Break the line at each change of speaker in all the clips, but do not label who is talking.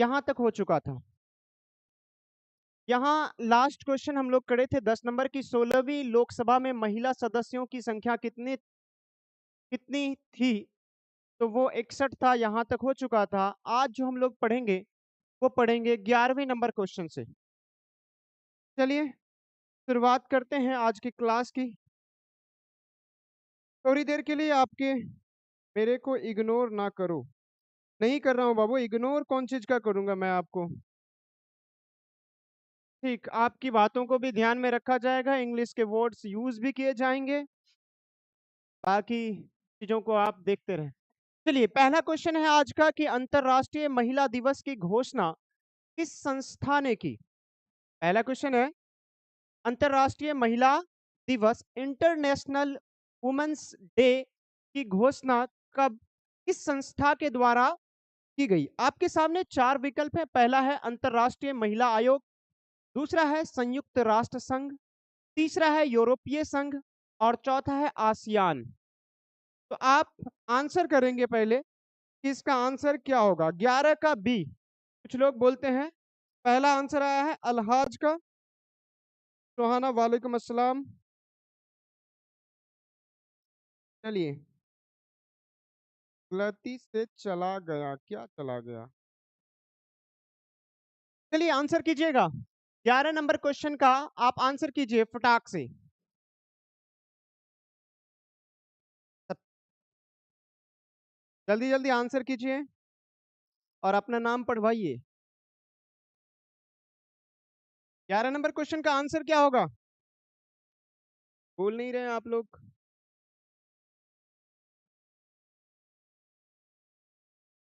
यहां तक हो चुका था। यहाँ लास्ट क्वेश्चन हम लोग करे थे 10 नंबर की, 16वीं लोकसभा में महिला सदस्यों की संख्या कितनी कितनी थी, तो वो 61 था। यहाँ तक हो चुका था। आज जो हम लोग पढ़ेंगे वो पढ़ेंगे 11वें नंबर क्वेश्चन से। चलिए शुरुआत करते हैं आज की क्लास की। थोड़ी देर के लिए आपके मेरे को इग्नोर ना करो। नहीं कर रहा हूँ बाबू, इग्नोर कौन चीज का करूंगा मैं आपको। ठीक, आपकी बातों को भी ध्यान में रखा जाएगा, इंग्लिश के वर्ड्स यूज भी किए जाएंगे, बाकी चीजों को आप देखते रहें। चलिए पहला क्वेश्चन है आज का कि अंतरराष्ट्रीय महिला दिवस की घोषणा किस संस्था ने की। पहला क्वेश्चन है अंतरराष्ट्रीय महिला दिवस इंटरनेशनल वुमेन्स डे की घोषणा कब किस संस्था के द्वारा की गई। आपके सामने चार विकल्प है। पहला है अंतरराष्ट्रीय महिला आयोग, दूसरा है संयुक्त राष्ट्र संघ, तीसरा है यूरोपीय संघ और चौथा है आसियान। तो आप आंसर करेंगे पहले कि इसका आंसर क्या होगा। 11 का बी, कुछ लोग बोलते हैं। पहला आंसर आया है अलहाज का। सुहाना वालेकुम अस्सलाम। चलिए गलती से चला गया, क्या चला गया। चलिए आंसर कीजिएगा 11 नंबर क्वेश्चन का। आप आंसर कीजिए फटाक से। जल्दी जल्दी आंसर कीजिए और अपना नाम पढ़वाइए। 11 नंबर क्वेश्चन का आंसर क्या होगा, बोल नहीं रहे आप लोग।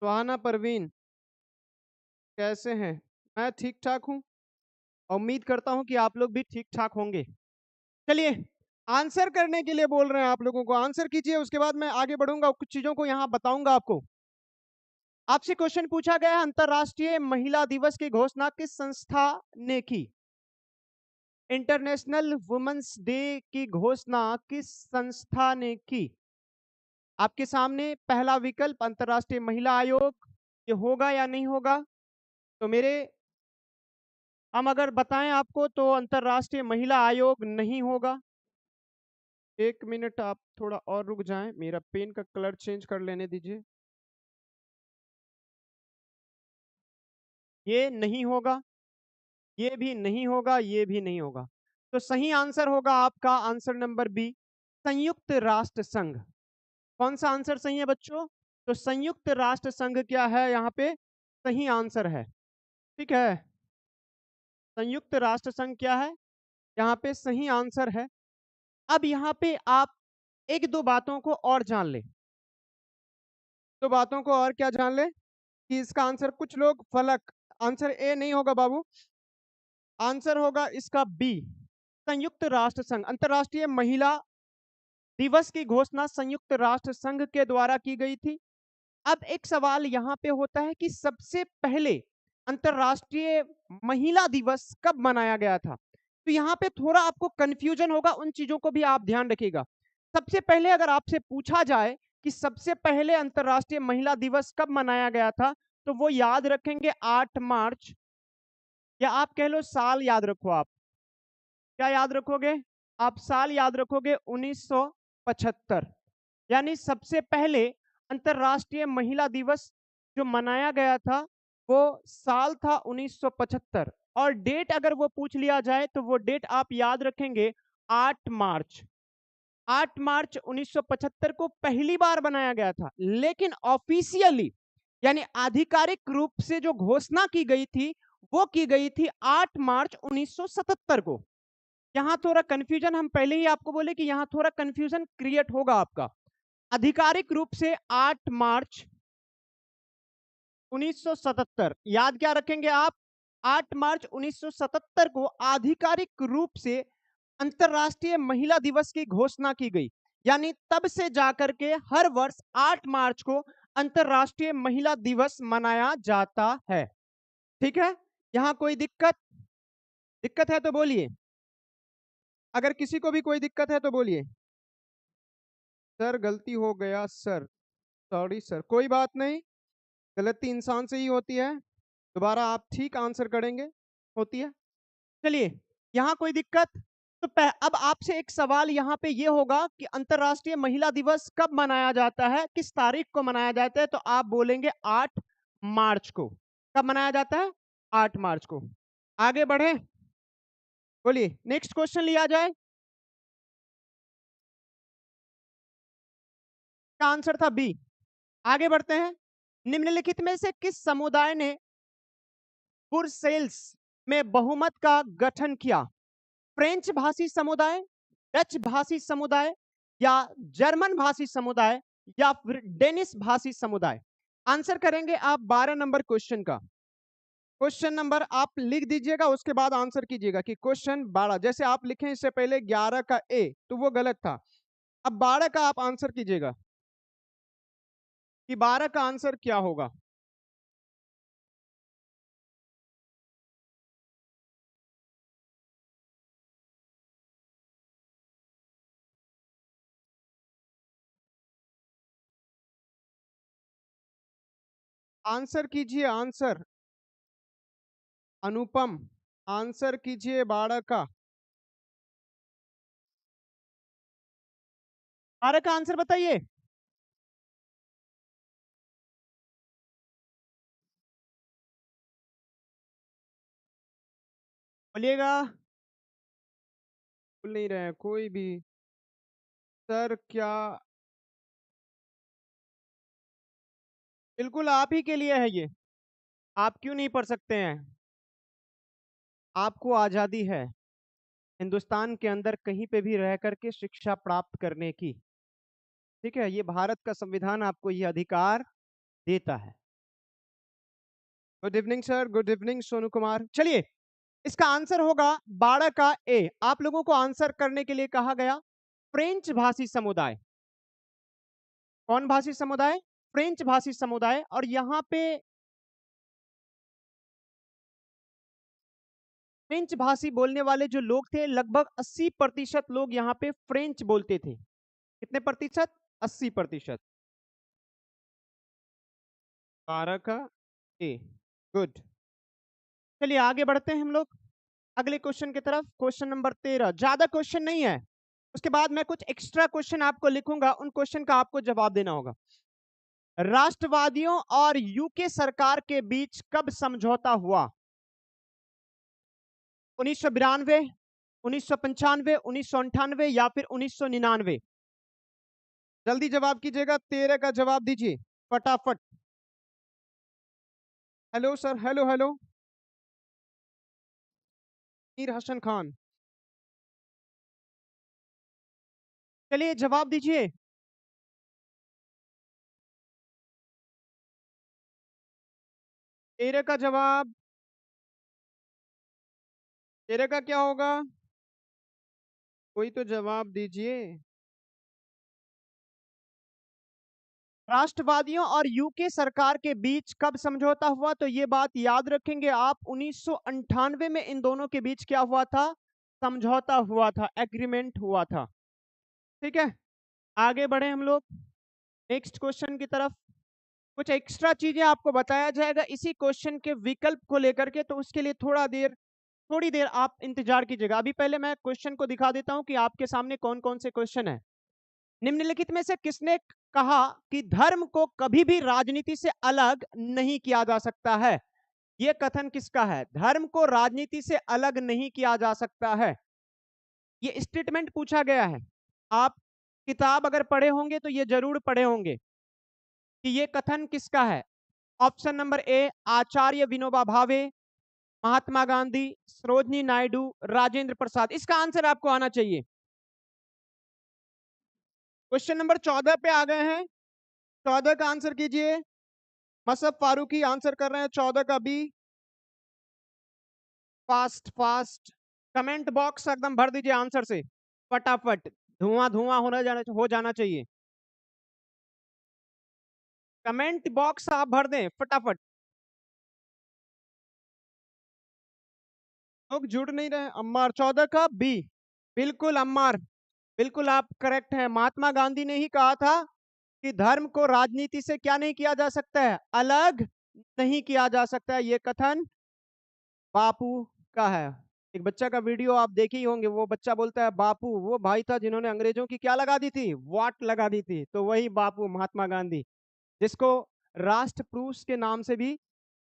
सुहाना परवीन कैसे हैं। मैं ठीक ठाक हूँ, उम्मीद करता हूँ कि आप लोग भी ठीक ठाक होंगे। चलिए आंसर करने के लिए बोल रहे हैं आप लोगों को, आंसर कीजिए, उसके बाद मैं आगे बढ़ूंगा, कुछ चीजों को यहाँ बताऊंगा आपको। आपसे क्वेश्चन पूछा गया अंतरराष्ट्रीय महिला दिवस की घोषणा किस संस्था ने की। इंटरनेशनल वुमेन्स डे की घोषणा किस संस्था ने की। आपके सामने पहला विकल्प अंतरराष्ट्रीय महिला आयोग, ये होगा या नहीं होगा। तो मेरे हम अगर बताएं आपको तो अंतरराष्ट्रीय महिला आयोग नहीं होगा। एक मिनट आप थोड़ा और रुक जाएं, मेरा पेन का कलर चेंज कर लेने दीजिए। ये नहीं होगा, ये भी नहीं होगा, ये भी नहीं होगा। तो सही आंसर होगा आपका आंसर नंबर बी, संयुक्त राष्ट्र संघ। कौन सा आंसर सही है बच्चों, तो संयुक्त राष्ट्र संघ क्या है यहाँ पे सही आंसर है। ठीक है, संयुक्त राष्ट्र संघ क्या है यहाँ पे सही आंसर है। अब यहाँ पे आप एक दो बातों को और जान ले। दो बातों को और क्या जान ले कि इसका आंसर, कुछ लोग फलक, आंसर ए नहीं होगा बाबू, आंसर होगा इसका बी, संयुक्त राष्ट्र संघ। अंतरराष्ट्रीय महिला दिवस की घोषणा संयुक्त राष्ट्र संघ के द्वारा की गई थी। अब एक सवाल यहाँ पे होता है कि सबसे पहले अंतरराष्ट्रीय महिला दिवस कब मनाया गया था। तो यहाँ पे थोड़ा आपको कंफ्यूजन होगा, उन चीजों को भी आप ध्यान रखिएगा। सबसे पहले अगर आपसे पूछा जाए कि सबसे पहले अंतरराष्ट्रीय महिला दिवस कब मनाया गया था, तो वो याद रखेंगे 8 मार्च, या आप कह लो साल याद रखो। आप क्या याद रखोगे, आप साल याद रखोगे 1975। यानी सबसे पहले अंतरराष्ट्रीय महिला दिवस जो मनाया गया था वो साल था 1975। और डेट अगर वो पूछ लिया जाए तो वो डेट आप याद रखेंगे 8 मार्च। 8 मार्च 1975 को पहली बार बनाया गया था, लेकिन ऑफिशियली यानी आधिकारिक रूप से जो घोषणा की गई थी वो की गई थी 8 मार्च 1977 को। यहां थोड़ा कंफ्यूजन, हम पहले ही आपको बोले कि यहां थोड़ा कंफ्यूजन क्रिएट होगा आपका। आधिकारिक रूप से 8 मार्च 1977 याद क्या रखेंगे आप, 8 मार्च 1977 को आधिकारिक रूप से अंतरराष्ट्रीय महिला दिवस की घोषणा की गई। यानी तब से जाकर के हर वर्ष 8 मार्च को अंतरराष्ट्रीय महिला दिवस मनाया जाता है। ठीक है, यहां कोई दिक्कत दिक्कत है तो बोलिए, अगर किसी को भी कोई दिक्कत है तो बोलिए। सर गलती हो गया सर, सॉरी सर, कोई बात नहीं, गलती इंसान से ही होती है। दोबारा आप ठीक आंसर करेंगे, होती है। चलिए, यहाँ कोई दिक्कत? तो अब आपसे एक सवाल यहाँ पे ये होगा कि अंतर्राष्ट्रीय महिला दिवस कब मनाया जाता है, किस तारीख को मनाया जाता है? तो आप बोलेंगे 8 मार्च को। कब मनाया जाता है? 8 मार्च को। आगे बढ़े, बोलिए नेक्स्ट क्वेश्चन लिया जाए। का आंसर था बी। आगे बढ़ते हैं। निम्नलिखित में से किस समुदाय ने ब्रुसेल्स में बहुमत का गठन किया? फ्रेंच भाषी समुदाय, डच भाषी समुदाय, या जर्मन भाषी समुदाय, या फिर डेनिश भाषी समुदाय? आंसर करेंगे आप 12 नंबर क्वेश्चन का। क्वेश्चन नंबर आप लिख दीजिएगा, उसके बाद आंसर कीजिएगा कि क्वेश्चन 12, जैसे आप लिखे इससे पहले 11 का ए तो वो गलत था। अब 12 का आप आंसर कीजिएगा कि 12 का आंसर क्या होगा। आंसर कीजिए, आंसर। अनुपम, आंसर कीजिए 12 का। 12 का आंसर बताइए। बोलिएगा। बोल नहीं रहे हैं कोई भी। सर क्या? बिल्कुल आप ही के लिए है ये। आप क्यों नहीं पढ़ सकते हैं? आपको आजादी है हिंदुस्तान के अंदर कहीं पे भी रह करके शिक्षा प्राप्त करने की। ठीक है, ये भारत का संविधान आपको ये अधिकार देता है। Good evening sir, good evening Sonu Kumar. चलिए, इसका आंसर होगा 12 का ए। आप लोगों को आंसर करने के लिए कहा गया फ्रेंच भाषी समुदाय। कौन भाषी समुदाय? फ्रेंच भाषी समुदाय। और यहाँ पे फ्रेंच भाषी बोलने वाले जो लोग थे, लगभग 80% लोग यहाँ पे फ्रेंच बोलते थे। कितने प्रतिशत? 80%। 12 का ए। गुड। चलिए आगे बढ़ते हैं हम लोग अगले क्वेश्चन की तरफ। क्वेश्चन नंबर 13, ज्यादा क्वेश्चन नहीं है, उसके बाद मैं कुछ एक्स्ट्रा क्वेश्चन आपको लिखूंगा, उन क्वेश्चन का आपको जवाब देना होगा। राष्ट्रवादियों और यूके सरकार के बीच कब समझौता हुआ? 1992, 1995, 1998, या फिर 1999? जल्दी जवाब कीजिएगा, 13 का जवाब दीजिए फटाफट। Hello sir, hello hello. Mir Hasan Khan, चलिए जवाब दीजिए। 13 का जवाब, 13 का क्या होगा? कोई तो जवाब दीजिए। राष्ट्रवादियों और यूके सरकार के बीच कब समझौता हुआ? तो ये बात याद रखेंगे आप, 1998 में इन दोनों के बीच क्या हुआ था? समझौता हुआ था, एग्रीमेंट हुआ था। ठीक है, आगे बढ़े हम लोग नेक्स्ट क्वेश्चन की तरफ। कुछ एक्स्ट्रा चीजें आपको बताया जाएगा इसी क्वेश्चन के विकल्प को लेकर के, तो उसके लिए थोड़ी देर आप इंतजार कीजिएगा। अभी पहले मैं क्वेश्चन को दिखा देता हूं कि आपके सामने कौन कौन से क्वेश्चन है। निम्नलिखित में से किसने कहा कि धर्म को कभी भी राजनीति से अलग नहीं किया जा सकता है? यह कथन किसका है? धर्म को राजनीति से अलग नहीं किया जा सकता है, ये स्टेटमेंट पूछा गया है। आप किताब अगर पढ़े होंगे तो ये जरूर पढ़े होंगे कि ये कथन किसका है। ऑप्शन नंबर ए, आचार्य विनोबा भावे, महात्मा गांधी, सरोजनी नायडू, राजेंद्र प्रसाद। इसका आंसर आपको आना चाहिए। क्वेश्चन नंबर 14 पे आ गए हैं, 14 का आंसर कीजिए। मसब फारूकी आंसर कर रहे हैं 14 का B. Fast fast, comment box एकदम भर दीजिए आंसर से फटाफट, धुआं धुआं हो जाना चाहिए। कमेंट बॉक्स आप भर दें फटाफट। लोग जुड़ नहीं रहे। अम्मार, 14 का बी। बिल्कुल अम्मार, बिल्कुल आप करेक्ट है। महात्मा गांधी ने ही कहा था कि धर्म को राजनीति से क्या नहीं किया जा सकता है? अलग नहीं किया जा सकता। ये कथन बापू का है। एक बच्चा का वीडियो आप देखे ही होंगे, वो बच्चा बोलता है बापू वो भाई था जिन्होंने अंग्रेजों की क्या लगा दी थी, वाट लगा दी थी। तो वही बापू महात्मा गांधी, जिसको राष्ट्रपुरुष के नाम से भी,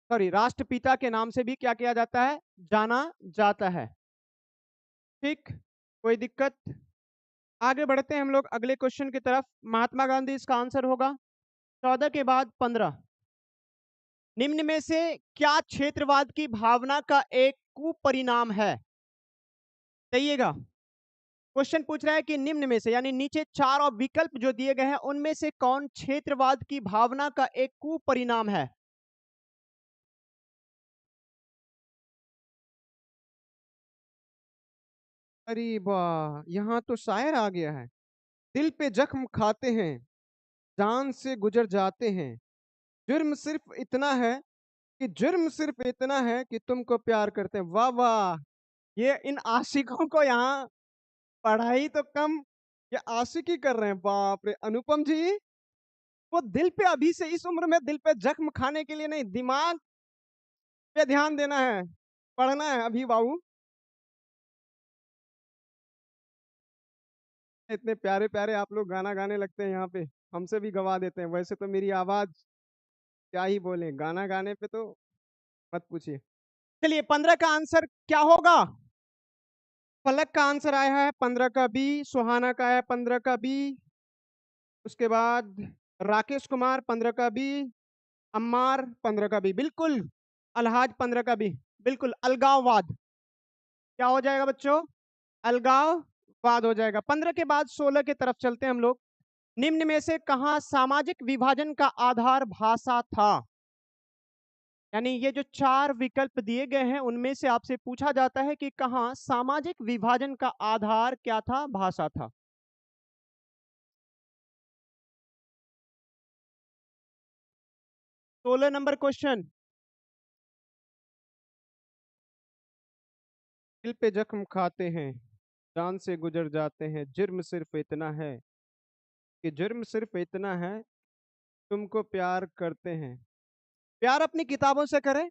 सॉरी, राष्ट्रपिता के नाम से भी क्या किया जाता है, जाना जाता है। ठीक, कोई दिक्कत? आगे बढ़ते हैं हम लोग अगले क्वेश्चन की तरफ। महात्मा गांधी इसका आंसर होगा। 14 के बाद 15, निम्न में से क्या क्षेत्रवाद की भावना का एक कुपरिणाम है? कहिएगा। क्वेश्चन पूछ रहा है कि निम्न में से, यानी नीचे चार और विकल्प जो दिए गए हैं उनमें से कौन क्षेत्रवाद की भावना का एक कुपरिणाम है? अरे वाह, यहाँ तो शायर आ गया है। दिल पे जख्म खाते हैं, जान से गुजर जाते हैं, जुर्म सिर्फ इतना है कि जुर्म सिर्फ इतना है कि तुमको प्यार करते हैं। वाह वाह, ये इन आशिकों को यहाँ पढ़ाई तो कम, ये आशिकी कर रहे हैं। बाप रे अनुपम जी, वो दिल पे अभी से इस उम्र में दिल पे जख्म खाने के लिए नहीं, दिमाग पे ध्यान देना है, पढ़ना है अभी बाबू। इतने प्यारे प्यारे आप लोग गाना गाने लगते हैं यहाँ पे, हमसे भी गवा देते हैं। वैसे तो मेरी आवाज क्या ही बोले, गाना गाने पे तो मत पूछिए। चलिए 15 का आंसर क्या होगा? फलक का आंसर आया है 15 का बी, सुहाना का है 15 का बी, उसके बाद राकेश कुमार 15 का बी, अम्मार 15 का बी, बिल्कुल। अलहाज 15 का बी, बिल्कुल। अलगाववाद क्या हो जाएगा बच्चों? अलगाववाद हो जाएगा। 15 के बाद 16 की तरफ चलते हैं हम लोग। निम्न में से कहा सामाजिक विभाजन का आधार भाषा था? यानी ये जो चार विकल्प दिए गए हैं उनमें से आपसे पूछा जाता है कि कहा सामाजिक विभाजन का आधार क्या था, भाषा था। 16 नंबर क्वेश्चन। दिल पे जख्म खाते हैं, जान से गुजर जाते हैं, जुर्म सिर्फ इतना है कि जुर्म सिर्फ इतना है, तुमको प्यार करते हैं। प्यार अपनी किताबों से करें,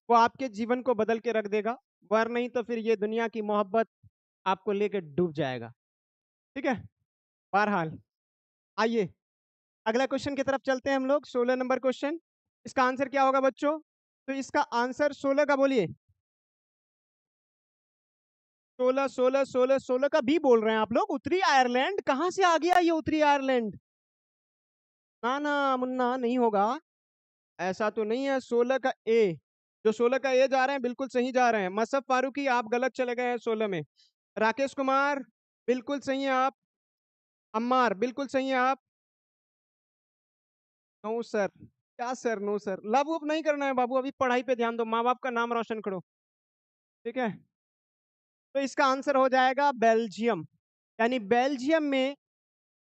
वो आपके जीवन को बदल के रख देगा, वर नहीं तो फिर ये दुनिया की मोहब्बत आपको लेकर डूब जाएगा। ठीक है, बहरहाल आइए अगला क्वेश्चन की तरफ चलते हैं हम लोग। 16 नंबर क्वेश्चन, इसका आंसर क्या होगा बच्चों? तो इसका आंसर 16 का बोलिए। 16 16 16 16 का बी बोल रहे हैं आप लोग। उत्तरी आयरलैंड कहां से आ गया ये उत्तरी आयरलैंड? ना ना मुन्ना, नहीं होगा, ऐसा तो नहीं है। 16 का ए, जो 16 का ए जा रहे हैं बिल्कुल सही जा रहे हैं। मसफ फारूकी आप गलत चले गए हैं 16 में। राकेश कुमार बिल्कुल सही है आप। अम्मार बिल्कुल सही है आप। नो सर, क्या सर नो सर, लव वुप नहीं करना है बाबू, अभी पढ़ाई पे ध्यान दो, माँ बाप का नाम रोशन करो। ठीक है, तो इसका आंसर हो जाएगा बेल्जियम। यानी बेल्जियम में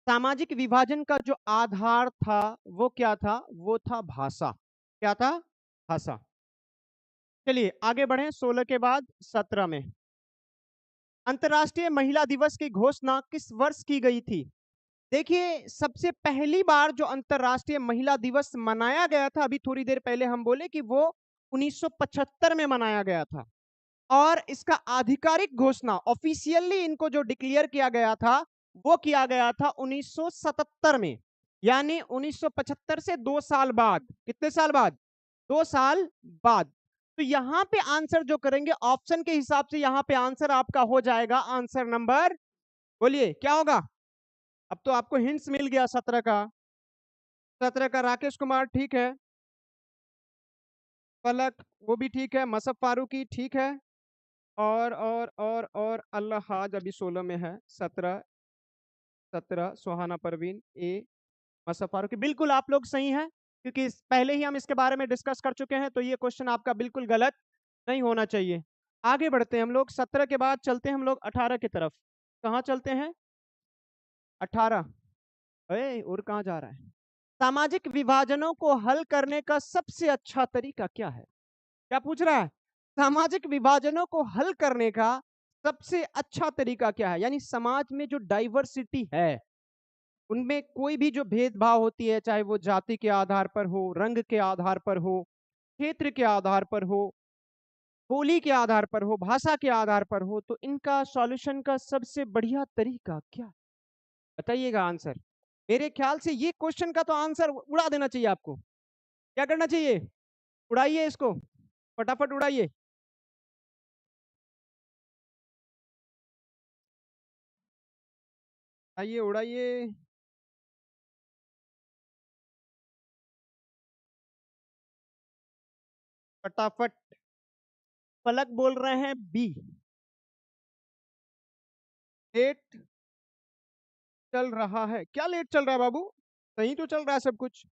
सामाजिक विभाजन का जो आधार था वो क्या था? वो था भाषा। क्या था? भाषा। चलिए आगे बढ़े 16 के बाद 17 में। अंतर्राष्ट्रीय महिला दिवस की घोषणा किस वर्ष की गई थी? देखिए सबसे पहली बार जो अंतर्राष्ट्रीय महिला दिवस मनाया गया था, अभी थोड़ी देर पहले हम बोले कि वो 1975 में मनाया गया था। और इसका आधिकारिक घोषणा ऑफिशियली इनको जो डिक्लेयर किया गया था वो किया गया था 1977 में। यानी 1975 से 2 साल बाद, कितने साल बाद? 2 साल बाद। तो यहां पे आंसर जो करेंगे ऑप्शन के हिसाब से, यहां पे आंसर आपका हो जाएगा आंसर नंबर, बोलिए क्या होगा? अब तो आपको हिंट्स मिल गया। 17 का, 17 का राकेश कुमार ठीक है, पलक वो भी ठीक है, मसफ फारूकी ठीक है, और अल्लाहाज अभी 16 में है। 17, 17 सुहाना परवीन ए, मसफ फारूकी, बिल्कुल आप लोग सही हैं, क्योंकि पहले ही हम इसके बारे में डिस्कस कर चुके हैं। तो ये क्वेश्चन आपका बिल्कुल गलत नहीं होना चाहिए। आगे बढ़ते हैं हम लोग। 17 के बाद चलते हैं हम लोग 18 की तरफ। कहाँ चलते हैं? 18। और कहाँ जा रहा है? सामाजिक विभाजनों को हल करने का सबसे अच्छा तरीका क्या है? क्या पूछ रहा है? सामाजिक विभाजनों को हल करने का सबसे अच्छा तरीका क्या है? यानी समाज में जो डाइवर्सिटी है, उनमें कोई भी जो भेदभाव होती है, चाहे वो जाति के आधार पर हो, रंग के आधार पर हो, क्षेत्र के आधार पर हो, बोली के आधार पर हो, भाषा के आधार पर हो, तो इनका सॉल्यूशन का सबसे बढ़िया तरीका क्या? बताइएगा आंसर। मेरे ख्याल से ये क्वेश्चन का तो आंसर उड़ा देना चाहिए आपको। क्या करना चाहिए? उड़ाइए इसको, फटाफट उड़ाइए। आइए उड़ाइए। फटाफट। पलक बोल रहे हैं बी। लेट चल रहा है। क्या लेट चल रहा है बाबू? सही तो चल रहा है सब कुछ।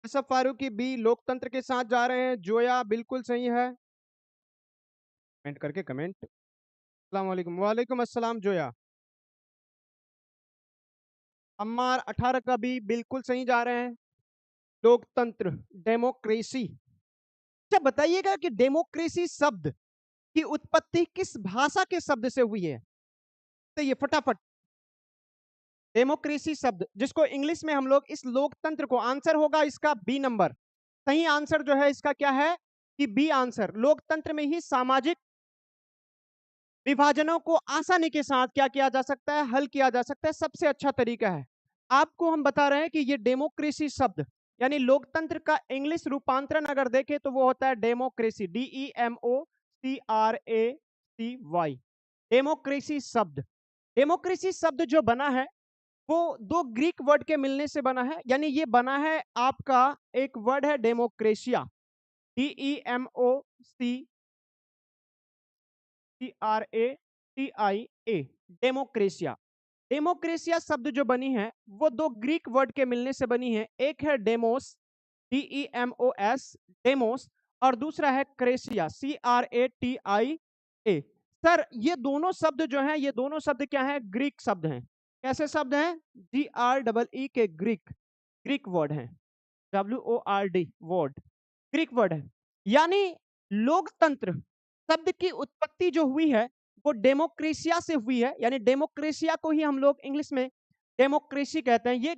असफ फारूकी बी लोकतंत्र के साथ जा रहे हैं। जोया बिल्कुल सही है। कमेंट करके कमेंट। अस्सलाम वालेकुम। वालेकुम अस्सलाम जोया। अम्मार 18 का बी बिल्कुल सही जा रहे हैं। लोकतंत्र, डेमोक्रेसी। अच्छा बताइएगा कि डेमोक्रेसी शब्द की उत्पत्ति किस भाषा के शब्द से हुई है? तो ये फटाफट। डेमोक्रेसी शब्द जिसको इंग्लिश में हम लोग इस लोकतंत्र को, आंसर होगा इसका बी नंबर। सही आंसर जो है इसका क्या है कि बी आंसर। लोकतंत्र में ही सामाजिक विभाजनों को आसानी के साथ क्या किया जा सकता है? हल किया जा सकता है। सबसे अच्छा तरीका है। आपको हम बता रहे हैं कि ये डेमोक्रेसी शब्द यानी लोकतंत्र का इंग्लिश रूपांतरण अगर देखें तो वो होता है डेमोक्रेसी, DEMOCRACY। डेमोक्रेसी शब्द, डेमोक्रेसी शब्द जो बना है वो दो ग्रीक वर्ड के मिलने से बना है। यानी ये बना है आपका, एक वर्ड है डेमोक्रेशिया, DEMOCRATIA, डेमोक्रेशिया। डेमोक्रेशिया शब्द जो बनी है वो दो ग्रीक वर्ड के मिलने से बनी है। एक है डेमोस, DEMOS, डेमोस, और दूसरा है क्रेशिया, CRATIA। सर ये दोनों शब्द जो हैं, ये दोनों शब्द क्या हैं? ग्रीक शब्द हैं। कैसे शब्द हैं? GREE के ग्रीक, ग्रीक वर्ड हैं। WORD वर्ड, ग्रीक वर्ड है। यानी लोकतंत्र शब्द की उत्पत्ति जो हुई है वो डेमोक्रेशिया से हुई है। यानी डेमोक्रेशिया को ही हम लोग इंग्लिश में डेमोक्रेसी कहते हैं। ये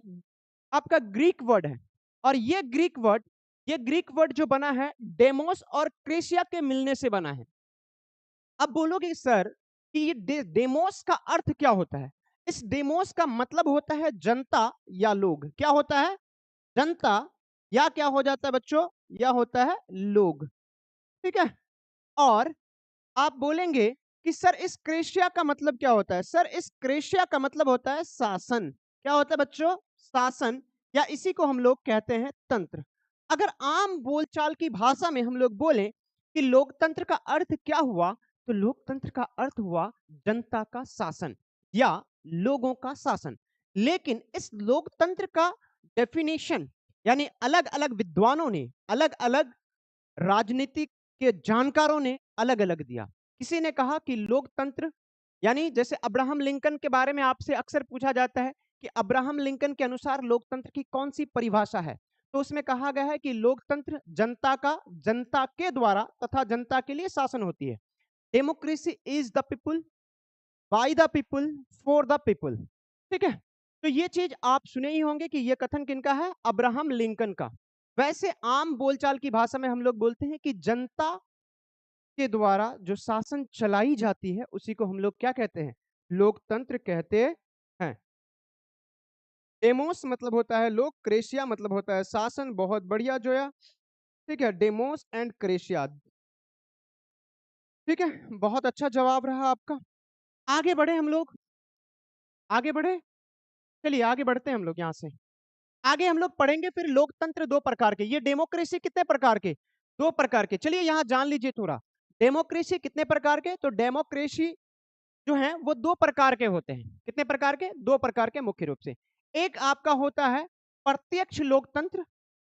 आपका ग्रीक वर्ड है। और ये ग्रीक वर्ड जो बना है डेमोस और क्रेशिया के मिलने से बना है। अब बोलोगे सर कि ये डेमोस का अर्थ क्या होता है? इस डेमोस का मतलब होता है जनता या लोग। क्या होता है? जनता, या क्या हो जाता है बच्चों? या होता है लोग। ठीक है। और आप बोलेंगे कि सर इस क्रेशिया का मतलब क्या होता है? सर इस क्रेशिया का मतलब होता है शासन। क्या होता है बच्चों? शासन, या इसी को हम लोग कहते हैं तंत्र। अगर आम बोलचाल की भाषा में हम लोग बोलें कि लोकतंत्र का अर्थ क्या हुआ, तो लोकतंत्र का अर्थ हुआ जनता का शासन या लोगों का शासन। लेकिन इस लोकतंत्र का डेफिनेशन यानी अलग अलग विद्वानों ने, अलग अलग राजनीतिक के जानकारों ने अलग अलग दिया। किसी ने कहा कि लोकतंत्र यानी, जैसे अब्राहम लिंकन के बारे में आपसे अक्सर पूछा जाता है कि अब्राहम लिंकन के अनुसार लोकतंत्र की कौन सी परिभाषा है, तो उसमें कहा गया है कि लोकतंत्र जनता का, जनता के द्वारा तथा जनता के लिए शासन होती है। Democracy is the people, by the people, for the people. ठीक है। तो ये चीज आप सुने ही होंगे कि ये कथन किनका है? अब्राहम लिंकन का। वैसे आम बोलचाल की भाषा में हम लोग बोलते हैं कि जनता के द्वारा जो शासन चलाई जाती है उसी को हम लोग क्या कहते हैं? लोकतंत्र कहते हैं। डेमोस मतलब होता है लोग, क्रेशिया मतलब होता है शासन। बहुत बढ़िया जोया। ठीक है, डेमोस एंड क्रेशिया। ठीक है, बहुत अच्छा जवाब रहा आपका। आगे बढ़े हम लोग, आगे बढ़े। चलिए आगे बढ़ते हैं हम लोग यहाँ से। आगे हम लोग पढ़ेंगे फिर लोकतंत्र दो प्रकार के। ये डेमोक्रेसी कितने प्रकार के? दो प्रकार के। चलिए यहाँ जान लीजिए थोड़ा। डेमोक्रेसी कितने प्रकार के? तो डेमोक्रेसी जो है वो दो प्रकार के होते हैं। कितने प्रकार के? दो प्रकार के मुख्य रूप से। एक आपका होता है प्रत्यक्ष लोकतंत्र,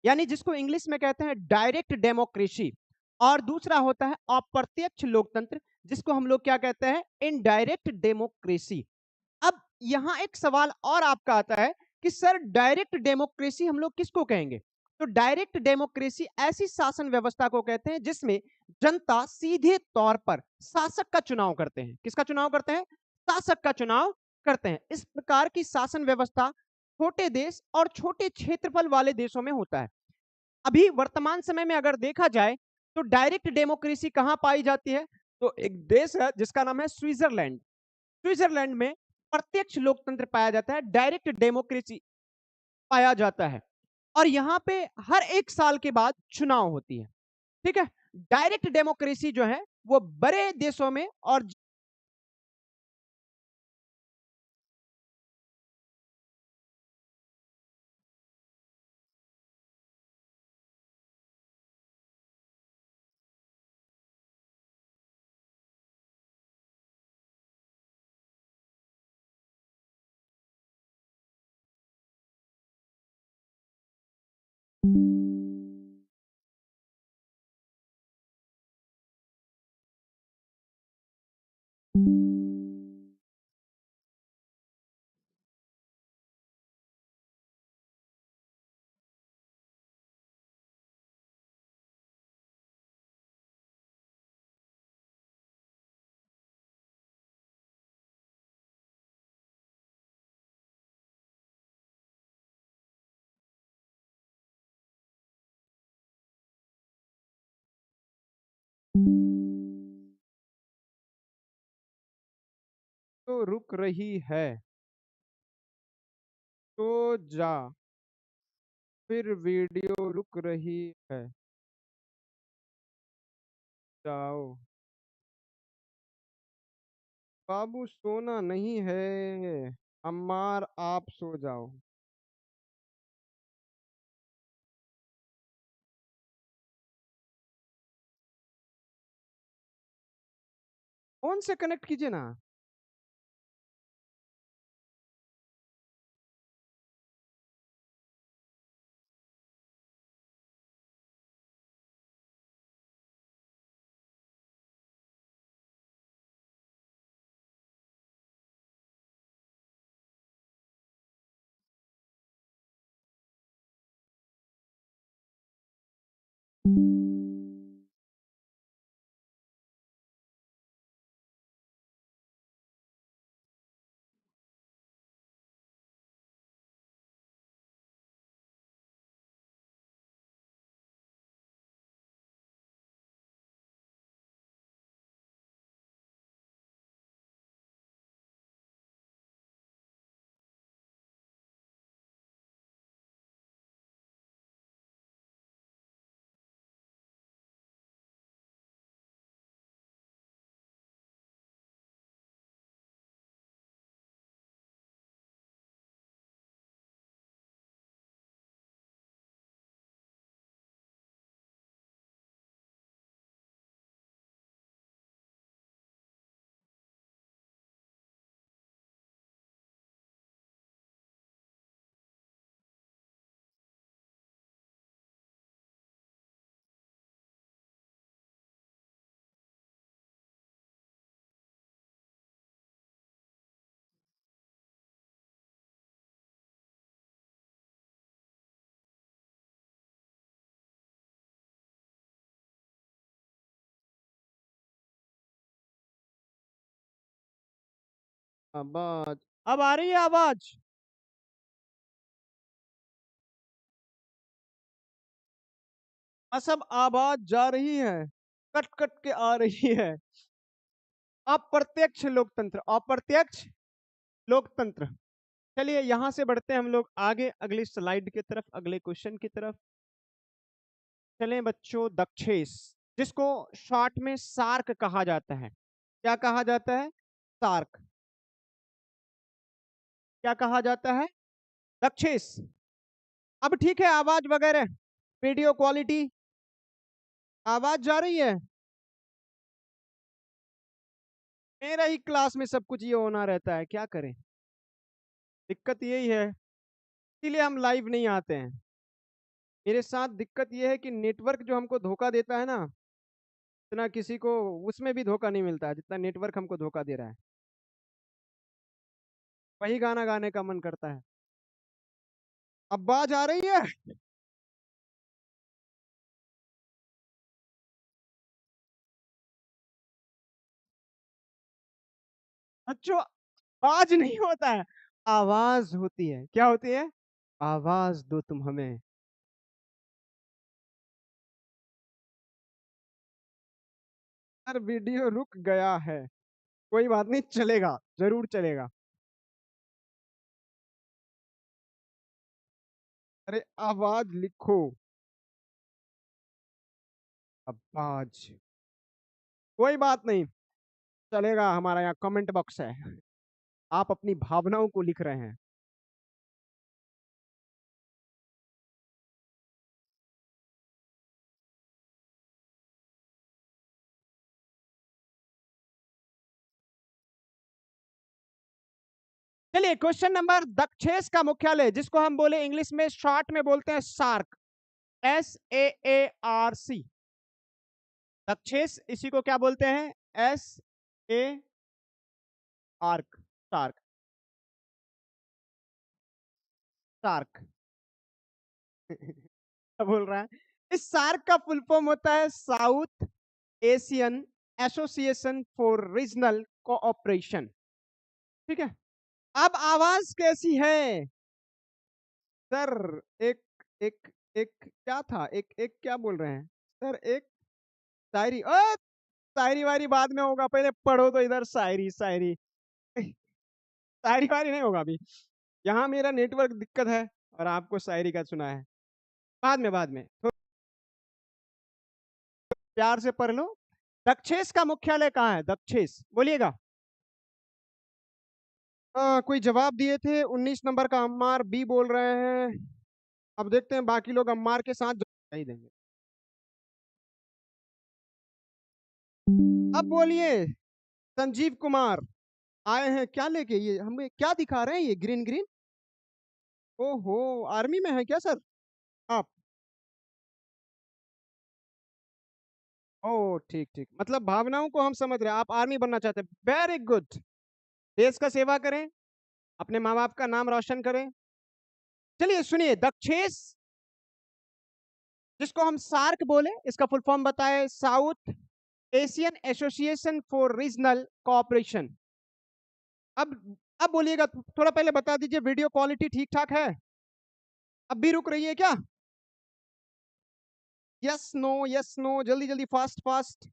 यानी जिसको इंग्लिश में कहते हैं डायरेक्ट डेमोक्रेसी। और दूसरा होता है अप्रत्यक्ष लोकतंत्र, जिसको हम लोग क्या कहते हैं? Indirect democracy. अब यहां एक सवाल और आपका आता है कि सर डायरेक्ट डेमोक्रेसी हम लोग किसको कहेंगे? तो डायरेक्ट डेमोक्रेसी ऐसी शासन व्यवस्था को कहते हैं जिसमें जनता सीधे तौर पर शासक का चुनाव करते हैं। किसका चुनाव करते हैं? शासक का चुनाव करते हैं। इस प्रकार की शासन व्यवस्था छोटे देश और छोटे क्षेत्रफल वाले देशों में होता है। अभी वर्तमान समय में अगर देखा जाए तो डायरेक्ट डेमोक्रेसी कहां पाई जाती है? तो एक देश है जिसका नाम है स्विट्जरलैंड। स्विट्जरलैंड में प्रत्यक्ष लोकतंत्र पाया जाता है, डायरेक्ट डेमोक्रेसी पाया जाता है। और यहां पे हर 1 साल के बाद चुनाव होती है। ठीक है। डायरेक्ट डेमोक्रेसी जो है वो बड़े देशों में और तो रुक रही है तो जा, फिर वीडियो रुक रही है, जाओ। बाबू सोना नहीं है, अम्मार आप सो जाओ। फोन से कनेक्ट कीजिए ना। आवाज अब आ रही है आवाज? सब आवाज जा रही है, कट कट के आ रही है। अप्रत्यक्ष लोकतंत्र, अप्रत्यक्ष लोकतंत्र। चलिए यहां से बढ़ते हैं हम लोग आगे अगली स्लाइड की तरफ, अगले क्वेश्चन की तरफ। चलें बच्चों, दक्षेस, जिसको शॉर्ट में सार्क कहा जाता है। क्या कहा जाता है? सार्क। क्या कहा जाता है? दक्षेस। अब ठीक है, आवाज वगैरह, वीडियो क्वालिटी, आवाज जा रही है? मेरा ही क्लास में सब कुछ ये होना रहता है, क्या करें। दिक्कत यही है, इसीलिए हम लाइव नहीं आते हैं। मेरे साथ दिक्कत ये है कि नेटवर्क जो हमको धोखा देता है ना, इतना किसी को उसमें भी धोखा नहीं मिलता है जितना नेटवर्क हमको धोखा दे रहा है। वही गाना गाने का मन करता है। अब आवाज आ रही है? बच्चों, आवाज नहीं होता है, आवाज होती है। क्या होती है? आवाज दो तुम हमें। सर वीडियो रुक गया है। कोई बात नहीं, चलेगा, जरूर चलेगा। अरे आवाज लिखो। आवाज। कोई बात नहीं, चलेगा। हमारा यहाँ कमेंट बॉक्स है, आप अपनी भावनाओं को लिख रहे हैं। चलिए, क्वेश्चन नंबर, दक्षेस का मुख्यालय, जिसको हम बोले इंग्लिश में शॉर्ट में बोलते हैं सार्क, SAARC। दक्षेस, इसी को क्या बोलते हैं? आर्क, सार्क, सार्क। क्या बोल रहा है? इस सार्क का फुल फॉर्म होता है south Asian association for regional cooperation. ठीक है। अब आवाज कैसी है? सर, एक एक एक क्या था, एक क्या बोल रहे हैं सर? एक शायरी, शायरी वायरी बाद में होगा, पहले पढ़ो तो इधर शायरी शायरी। शायरी वायरी नहीं होगा अभी, यहाँ मेरा नेटवर्क दिक्कत है और आपको शायरी का सुना है। बाद में, बाद में तो प्यार से पढ़ लो। दक्षेस का मुख्यालय कहाँ है? दक्षेस बोलिएगा। कोई जवाब दिए थे, 19 नंबर का अम्मार बी बोल रहे हैं। अब देखते हैं बाकी लोग अम्मार के साथ ही देंगे। अब बोलिए। संजीव कुमार आए हैं क्या लेके? ये हमें क्या दिखा रहे हैं, ये ग्रीन ग्रीन? ओहो, आर्मी में है क्या सर आप? ओ ठीक ठीक, मतलब भावनाओं को हम समझ रहे हैं, आप आर्मी बनना चाहते हैं, वेरी गुड। देश का सेवा करें, अपने माँ बाप का नाम रोशन करें। चलिए सुनिए, दक्षेस, जिसको हम सार्क बोले, इसका फुल फॉर्म बताए, south Asian association for regional cooperation. अब अब बोलिएगा, थोड़ा पहले बता दीजिए, वीडियो क्वालिटी ठीक ठाक है? अब भी रुक रही है क्या? यस नो, यस नो, जल्दी जल्दी, फास्ट फास्ट।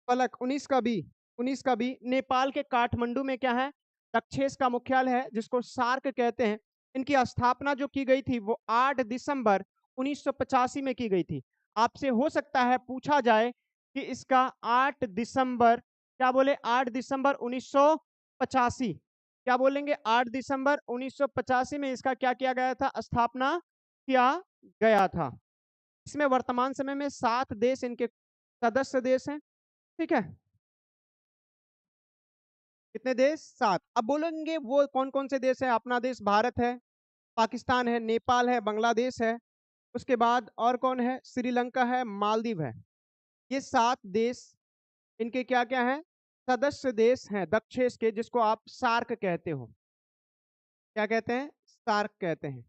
पलक, 19 का बी नेपाल के काठमांडू में क्या है? दक्षेस का मुख्यालय है, जिसको सार्क कहते हैं। इनकी स्थापना जो की गई थी वो 8 दिसंबर 1985 में की गई थी। आपसे हो सकता है पूछा जाए कि इसका 8 दिसंबर, क्या बोले? 8 दिसंबर 1985, क्या बोलेंगे? 8 दिसंबर 1985 में इसका क्या किया गया था? स्थापना किया गया था। इसमें वर्तमान समय में 7 देश इनके सदस्य देश हैं। ठीक है, कितने देश? 7। अब बोलेंगे वो कौन कौन से देश है? अपना देश भारत है, पाकिस्तान है, नेपाल है, बांग्लादेश है। उसके बाद और कौन है? श्रीलंका है, मालदीव है। ये 7 देश इनके क्या क्या है? सदस्य देश हैं दक्षेस के, जिसको आप सार्क कहते हो। क्या कहते हैं? सार्क कहते हैं।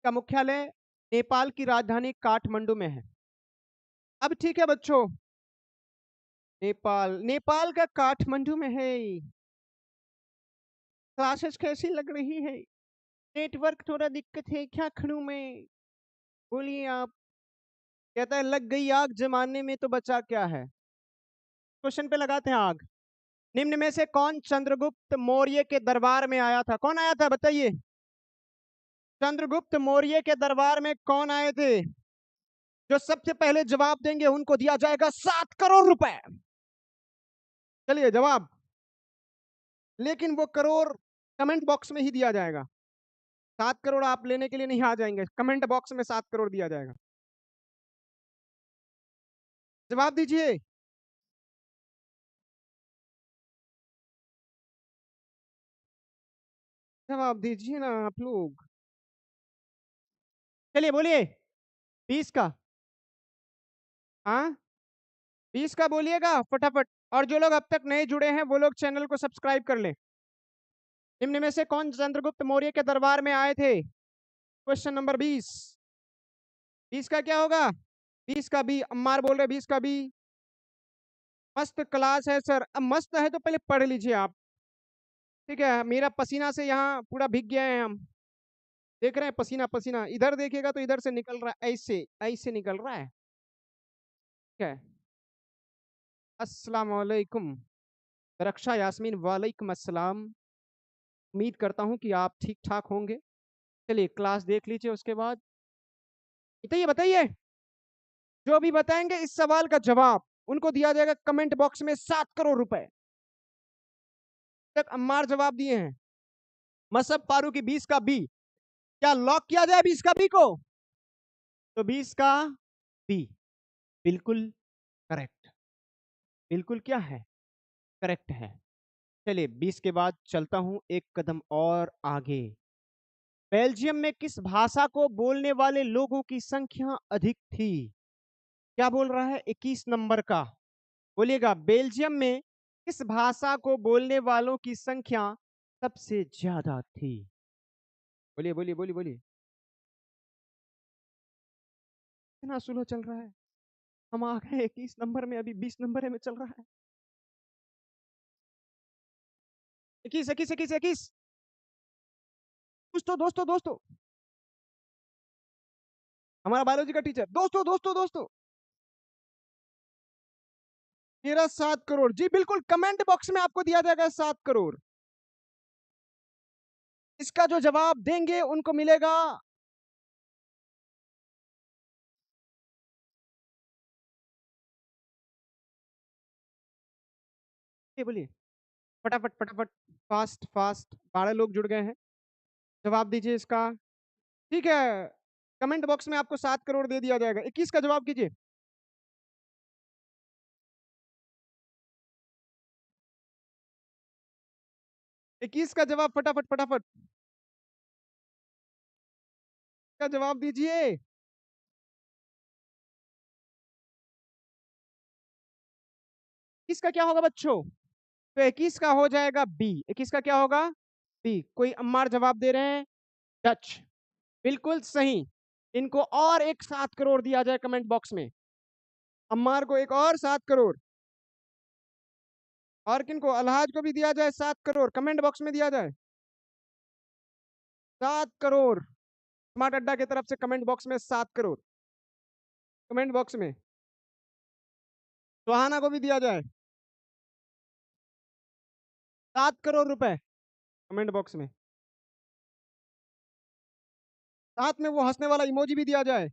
का मुख्यालय नेपाल की राजधानी काठमांडू में है। अब ठीक है बच्चों, नेपाल, नेपाल का काठमांडू में है। क्लासेस कैसी लग रही है? नेटवर्क थोड़ा दिक्कत है क्या खड़ू में? बोलिए आप। कहता है लग गई आग जमाने में तो बचा क्या है। क्वेश्चन पे लगाते हैं आग। निम्न में से कौन चंद्रगुप्त मौर्य के दरबार में आया था? कौन आया था बताइए? चंद्रगुप्त मौर्य के दरबार में कौन आए थे? जो सबसे पहले जवाब देंगे उनको दिया जाएगा 7 करोड़ रुपए। चलिए जवाब, लेकिन वो करोड़ कमेंट बॉक्स में ही दिया जाएगा। 7 करोड़ आप लेने के लिए नहीं आ जाएंगे, कमेंट बॉक्स में 7 करोड़ दिया जाएगा। जवाब दीजिए। जवाब दीजिए ना आप लोग। चलिए बोलिए। 20 का? हाँ, 20 का बोलिएगा फटाफट। और जो लोग अब तक नए जुड़े हैं वो लोग चैनल को सब्सक्राइब कर लें। निम्न में से कौन चंद्रगुप्त मौर्य के दरबार में आए थे? Question number 20। 20 का क्या होगा? 20 का बी, अम्मार बोल रहे 20 का बी। मस्त क्लास है सर। अब मस्त है तो पहले पढ़ लीजिए आप। ठीक है, मेरा पसीना से यहाँ पूरा भीग गए हैं हम। देख रहे हैं पसीना पसीना, इधर देखिएगा तो इधर से निकल रहा है, ऐसे ऐसे निकल रहा है। ठीक है। अस्सलाम वालेकुम। रक्षा यास्मीन, वालेकुम अस्सलाम। उम्मीद करता हूँ कि आप ठीक-ठाक होंगे। चलिए क्लास देख लीजिए उसके बाद। बताइए, बताइए। जो भी बताएँगे इस सवाल का जवाब, उनको दिया जाएगा कमेंट बॉक्स में 7 करोड़ रुपए। तक अम्मार जवाब दिए हैं। मसहब फारूकी 20 का बी। क्या लॉक किया जाए 20 का बी को? तो 20 का बी बिल्कुल करेक्ट। बिल्कुल क्या है? करेक्ट है। चलिए 20 के बाद चलता हूं एक कदम और आगे। बेल्जियम में किस भाषा को बोलने वाले लोगों की संख्या अधिक थी? क्या बोल रहा है? 21 नंबर का। बोलिएगा, बेल्जियम में किस भाषा को बोलने वालों की संख्या सबसे ज्यादा थी? बोलिए, बोलिए, बोलिए, बोलिए। इतना स्लो चल रहा है। हम आ गए 21 नंबर में, अभी 20 नंबर में चल रहा है। 21, 21, 21, 21। दोस्तों, दोस्तों, दोस्तों, हमारा बायोलॉजी का टीचर। दोस्तों, दोस्तों, दोस्तों, मेरा 7 करोड़। जी बिल्कुल, कमेंट बॉक्स में आपको दिया जाएगा 7 करोड़। इसका जो जवाब देंगे उनको मिलेगा। ये बोलिए, फटाफट फटाफट, फास्ट फास्ट। 12 लोग जुड़ गए हैं। जवाब दीजिए इसका। ठीक है, कमेंट बॉक्स में आपको 7 करोड़ दे दिया जाएगा। 21 का जवाब कीजिए। 21 का जवाब फटाफट फटाफट का जवाब दीजिए। इसका क्या होगा बच्चों? तो 21 का हो जाएगा बी। 21 का क्या होगा? बी। कोई अम्मार जवाब दे रहे हैं? डच। बिल्कुल सही। इनको और एक 7 करोड़ दिया जाए कमेंट बॉक्स में। अम्मार को एक और 7 करोड़। और किनको? अलहाज को भी दिया जाए 7 करोड़, कमेंट बॉक्स में दिया जाए 7 करोड़। स्मार्ट अड्डा की तरफ से कमेंट बॉक्स में 7 करोड़। कमेंट बॉक्स में सुहाना को भी दिया जाए 7 करोड़ रुपए। कमेंट बॉक्स में साथ में वो हंसने वाला इमोजी भी दिया जाए।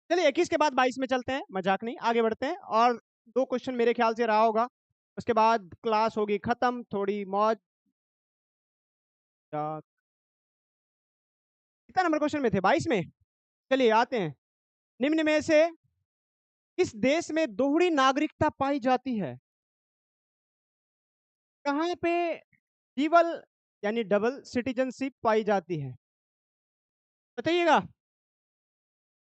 चलिए 21 के बाद 22 में चलते हैं, मजाक नहीं, आगे बढ़ते हैं। और 2 क्वेश्चन मेरे ख्याल से रहा होगा, उसके बाद क्लास होगी खत्म, थोड़ी मौज। कितना नंबर क्वेश्चन में थे? 22 में। चलिए आते हैं। निम्न में से किस देश में दोहरी नागरिकता पाई जाती है? कहां पे डीवल यानी डबल सिटीजनशिप पाई जाती है? बताइएगा।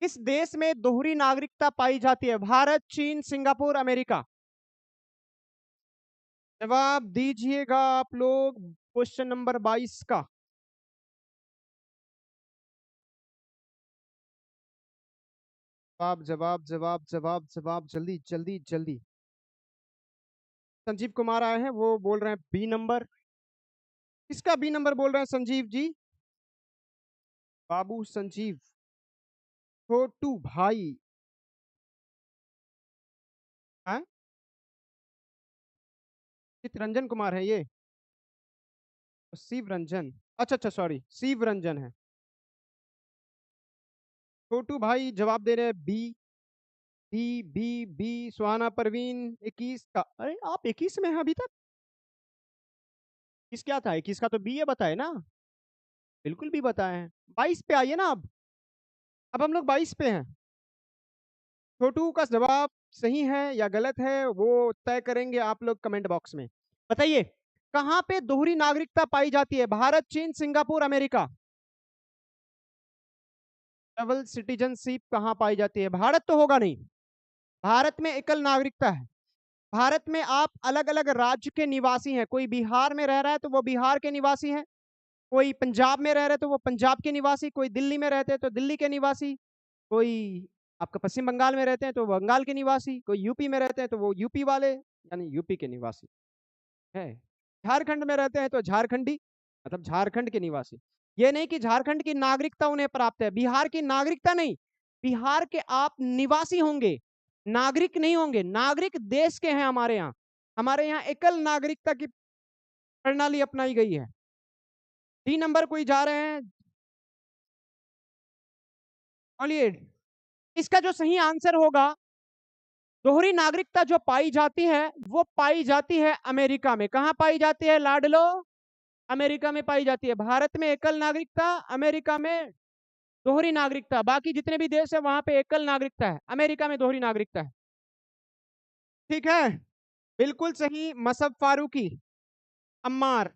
किस देश में दोहरी नागरिकता पाई जाती है? भारत, चीन, सिंगापुर, अमेरिका। जवाब दीजिएगा आप लोग क्वेश्चन नंबर 22 का। जवाब, जवाब, जवाब, जवाब, जवाब, जल्दी जल्दी जल्दी। संजीव कुमार आए हैं, वो बोल रहे हैं बी नंबर। किसका बी नंबर बोल रहे हैं संजीव जी? बाबू संजीव, छोटू भाई। हैं? चितरंजन कुमार है ये? शिव रंजन। अच्छा अच्छा, सॉरी, शिव रंजन है। छोटू भाई जवाब दे रहे हैं B. B B B. Suhana Parveen 21 का। अरे आप 21 में हैं अभी तक? 21 क्या था? 21 का तो बी है, बताए ना। बिल्कुल भी बताए हैं। 22 पे आइए ना अब हम लोग 22 पे हैं। छोटू का जवाब सही है या गलत है वो तय करेंगे आप लोग कमेंट बॉक्स में। बताइए, कहां पे दोहरी नागरिकता पाई जाती है? भारत, चीन, सिंगापुर, अमेरिका। डबल सिटीजनशिप कहां पाई जाती है? भारत तो होगा नहीं। भारत में एकल नागरिकता है। भारत में आप अलग अलग राज्य के निवासी हैं। कोई बिहार में रह रहा है तो वो बिहार के निवासी हैं, कोई पंजाब में रह रहे हैं तो वो पंजाब के निवासी, कोई दिल्ली में रहते हैं तो दिल्ली के निवासी, कोई आपका पश्चिम बंगाल में रहते हैं तो बंगाल के निवासी, कोई यूपी में रहते हैं तो वो यूपी वाले यानी यूपी के निवासी है। झारखंड में रहते हैं तो झारखंडी, मतलब झारखंड के निवासी। ये नहीं कि झारखंड की नागरिकता उन्हें प्राप्त है, बिहार की नागरिकता नहीं, बिहार के आप निवासी होंगे, नागरिक नहीं होंगे। नागरिक देश के हैं हमारे यहाँ एकल नागरिकता की प्रणाली अपनाई गई है। 3 नंबर कोई जा रहे हैं? बोलिए। इसका जो सही आंसर होगा, दोहरी नागरिकता जो पाई जाती है वो पाई जाती है अमेरिका में। कहां पाई जाती है लाडलो? अमेरिका में पाई जाती है। भारत में एकल नागरिकता, अमेरिका में दोहरी नागरिकता। बाकी जितने भी देश है वहां पे एकल नागरिकता है, अमेरिका में दोहरी नागरिकता है। ठीक है, बिल्कुल सही। मसब फारूकी, अम्मार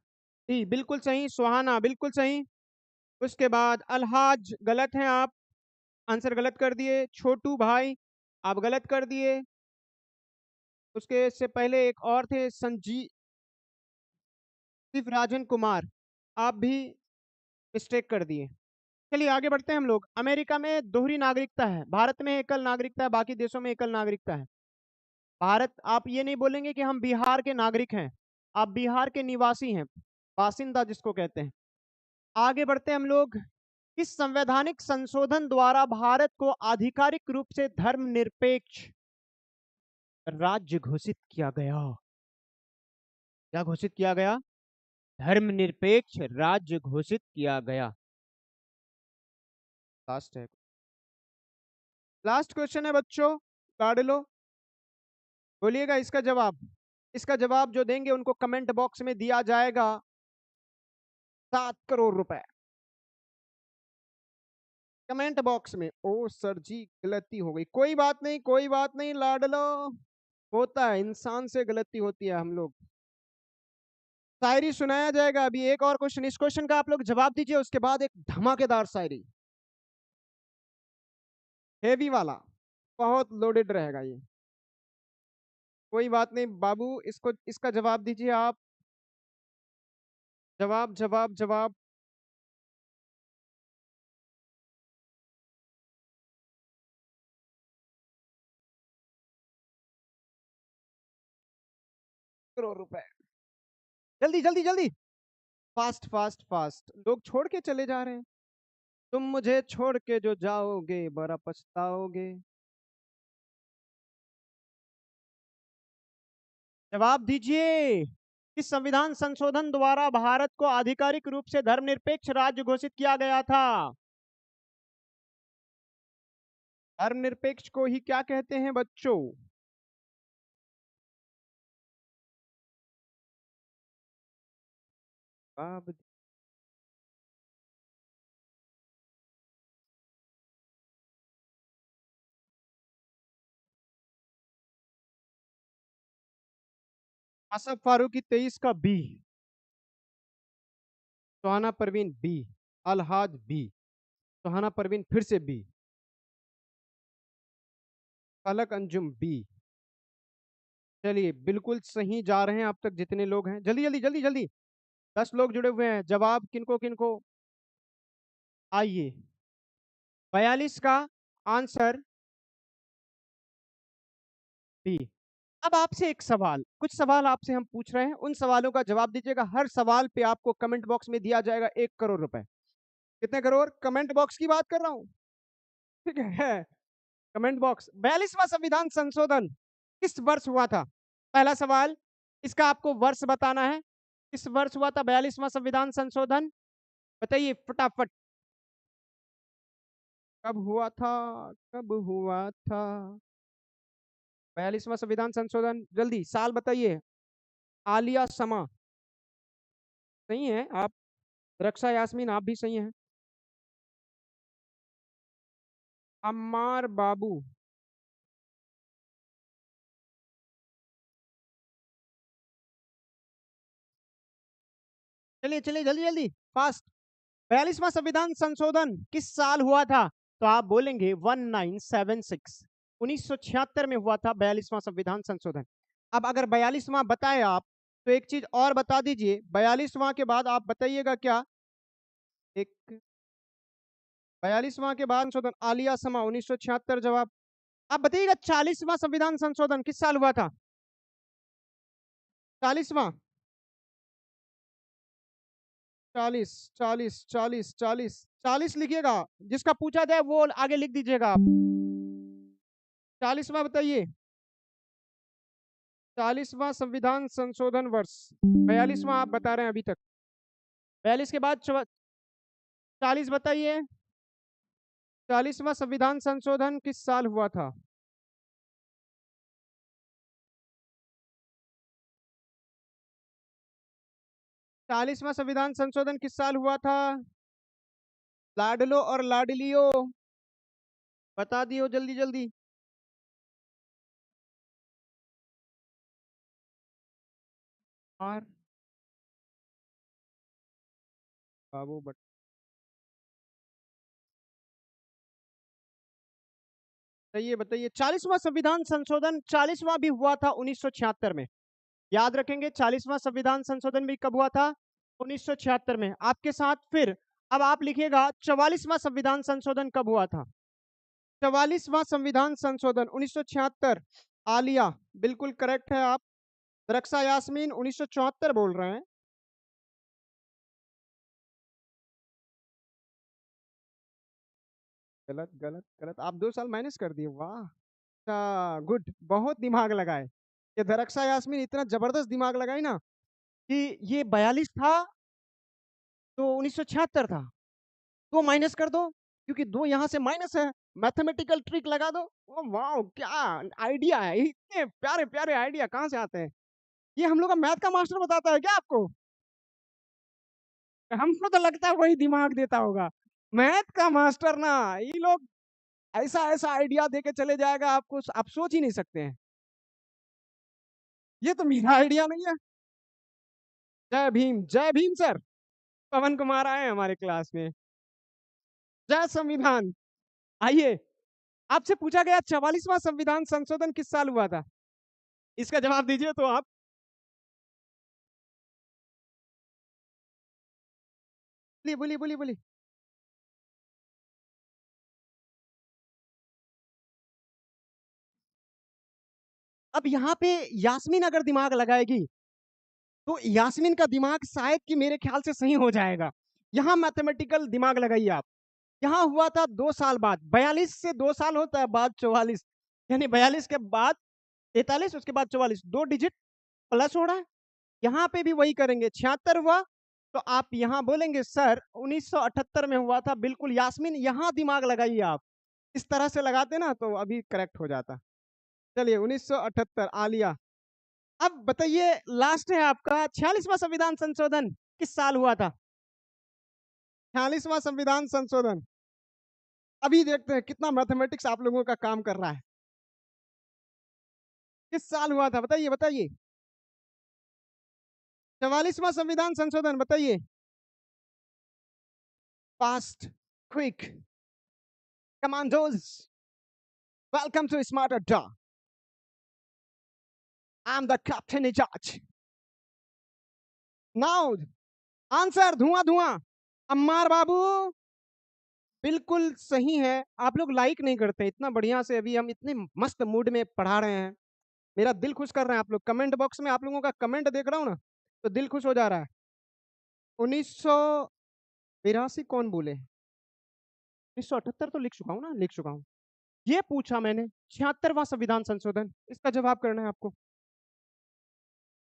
जी बिल्कुल सही। सुहाना बिल्कुल सही। उसके बाद अलहाज गलत हैं आप, आंसर गलत कर दिए। छोटू भाई आप गलत कर दिए। उसके से पहले एक और थे, संजीव राजन कुमार, आप भी मिस्टेक कर दिए। चलिए आगे बढ़ते हैं हम लोग। अमेरिका में दोहरी नागरिकता है, भारत में एकल नागरिकता है, बाकी देशों में एकल नागरिकता है। भारत, आप ये नहीं बोलेंगे कि हम बिहार के नागरिक हैं, आप बिहार के निवासी हैं, बासिंदा जिसको कहते हैं। आगे बढ़ते हैं हम लोग। किस संवैधानिक संशोधन द्वारा भारत को आधिकारिक रूप से धर्मनिरपेक्ष राज्य घोषित किया गया? क्या घोषित किया गया? धर्मनिरपेक्ष राज्य घोषित किया गया। लास्ट है, लास्ट क्वेश्चन है बच्चों, काट लो। बोलिएगा इसका जवाब। इसका जवाब जो देंगे उनको कमेंट बॉक्स में दिया जाएगा 7 करोड़ रुपए कमेंट बॉक्स में। ओ सर जी गलती हो गई, कोई बात नहीं, कोई बात नहीं लाडलो, होता है, इंसान से गलती होती है। हम लोग शायरी सुनाया जाएगा अभी। एक और क्वेश्चन, इस क्वेश्चन का आप लोग जवाब दीजिए, उसके बाद एक धमाकेदार शायरी, हेवी वाला, बहुत लोडेड रहेगा ये। कोई बात नहीं बाबू, इसको, इसका जवाब दीजिए आप। जवाब जवाब जवाब। करोड़ रुपए, जल्दी जल्दी जल्दी, फास्ट फास्ट फास्ट। लोग छोड़ के चले जा रहे हैं। तुम मुझे छोड़ के जो जाओगे बड़ा पछताओगे। जवाब दीजिए। किस संविधान संशोधन द्वारा भारत को आधिकारिक रूप से धर्मनिरपेक्ष राज्य घोषित किया गया था? धर्मनिरपेक्ष को ही क्या कहते हैं बच्चों? जवाब असफ फारूकी 23 का B, Suhana Parveen B, Alhaj B, Suhana Parveen फिर से बी, फलक अंजुम बी। चलिए बिल्कुल सही जा रहे हैं आप तक जितने लोग हैं। जल्दी जल्दी जल्दी जल्दी, 10 लोग जुड़े हुए हैं। जवाब किनको किनको? आइए, 42 का आंसर बी। अब आपसे एक सवाल, कुछ सवाल आपसे हम पूछ रहे हैं, उन सवालों का जवाब दीजिएगा। हर सवाल पे आपको कमेंट बॉक्स में दिया जाएगा 1 करोड़ रुपए। कितने करोड़? कमेंट बॉक्स की बात कर रहा हूं, ठीक है। Comment box. 42वां संविधान संशोधन किस वर्ष हुआ था? पहला सवाल, इसका आपको वर्ष बताना है। किस वर्ष हुआ था 42वां संविधान संशोधन? बताइए फटाफट। कब हुआ था? कब हुआ था 42वां संविधान संशोधन? जल्दी साल बताइए। आलिया समा सही है आप, रक्षा यास्मीन आप भी सही हैं। अम्मार बाबू, चलिए चलिए जल्दी जल्दी फास्ट। 42वां संविधान संशोधन किस साल हुआ था? तो आप बोलेंगे 1976, 1976 में हुआ था 42वां संविधान संशोधन। अब अगर 42वां बताए आप, तो एक चीज और बता दीजिए, 42वां के बाद आप बताइएगा क्या? एक 42वां के बाद संशोधन आलिया समा 1976 जवाब। आप बताइएगा 40वां संविधान संशोधन किस साल हुआ था? 40वां, 40 40 40 40 40 लिखिएगा, जिसका पूछा जाए वो आगे लिख दीजिएगा आप। 40वां बताइए। 40वां संविधान संशोधन वर्ष। 42वां आप बता रहे हैं अभी तक। 42 के बाद 40 बताइए। 40वां संविधान संशोधन किस साल हुआ था? 40वां संविधान संशोधन किस साल हुआ था? लाडलो और लाडलियो बता दियो जल्दी जल्दी। और बाबू बट बताइए बताइए। 40वां संविधान संशोधन 40वां भी हुआ था 1976 में। याद रखेंगे 40वां संविधान संशोधन भी कब हुआ था? 1976 में। आपके साथ फिर अब आप लिखिएगा 44वां संविधान संशोधन कब हुआ था? 44वां संविधान संशोधन 1976। आलिया बिल्कुल करेक्ट है आप। रक्षा यास्मीन 1974 बोल रहे हैं। गलत गलत गलत, आप 2 साल माइनस कर दिए, वाह। अच्छा गुड, बहुत दिमाग लगाए। ये दरक्षा यास्मीन इतना जबरदस्त दिमाग लगाई ना कि ये 42 था तो 1976 था। 2 माइनस कर दो, क्योंकि 2 यहाँ से माइनस है। मैथमेटिकल ट्रिक लगा दो। ओ वाह, क्या आइडिया है, इतने प्यारे प्यारे आइडिया कहाँ से आते हैं? ये हम लोग का मैथ का मास्टर बताता है क्या आपको? हमको तो लगता है वही दिमाग देता होगा। मैथ का मास्टर ना, ये लोग ऐसा ऐसा आइडिया देके चले जाएगा आपको, आप सोच ही नहीं सकते हैं। ये तो मेरा आइडिया नहीं है। जय भीम, जय भीम सर। पवन कुमार आए हमारे क्लास में। जय संविधान। आइए, आपसे पूछा गया 44वां संविधान संशोधन किस साल हुआ था? इसका जवाब दीजिए तो आप। बोलिए बोलिए बोलिए बोलिए। अब यहाँ पे यास्मीन अगर दिमाग लगाएगी तो यास्मीन का दिमाग शायद कि मेरे ख्याल से सही हो जाएगा। यहाँ मैथमेटिकल दिमाग लगाइए आप। यहाँ हुआ था 2 साल बाद, 42 से 2 साल होता है बाद 44, यानी 42 के बाद 43, उसके बाद 44, 2 डिजिट प्लस हो रहा है। यहाँ पे भी वही करेंगे, 76 हुआ तो आप यहाँ बोलेंगे सर 1978 में हुआ था। बिल्कुल यास्मीन, यहाँ दिमाग लगाइए आप। इस तरह से लगाते ना तो अभी करेक्ट हो जाता। चलिए 1978 आलिया। अब बताइए, लास्ट है आपका 46वां संविधान संशोधन किस साल हुआ था? 46वां संविधान संशोधन, अभी देखते हैं कितना मैथमेटिक्स आप लोगों का काम कर रहा है। किस साल हुआ था बताइए बताइए। 44वां संविधान संशोधन बताइए। Fast, quick, commandos, welcome to Smart Adda. I am the captain in charge. Now answer, धुआं धुआं। अम्मार बाबू बिल्कुल सही है। आप लोग लाइक नहीं करते इतना बढ़िया से, अभी हम इतने मस्त मूड में पढ़ा रहे हैं। मेरा दिल खुश कर रहे हैं आप लोग। कमेंट बॉक्स में आप लोगों का कमेंट देख रहा हूँ ना, तो दिल खुश हो जा रहा है। 1982 कौन बोले? 1978 तो लिख चुका हूँ ना, लिख चुका हूँ। ये पूछा मैंने 76वां संविधान संशोधन, इसका जवाब करना है आपको।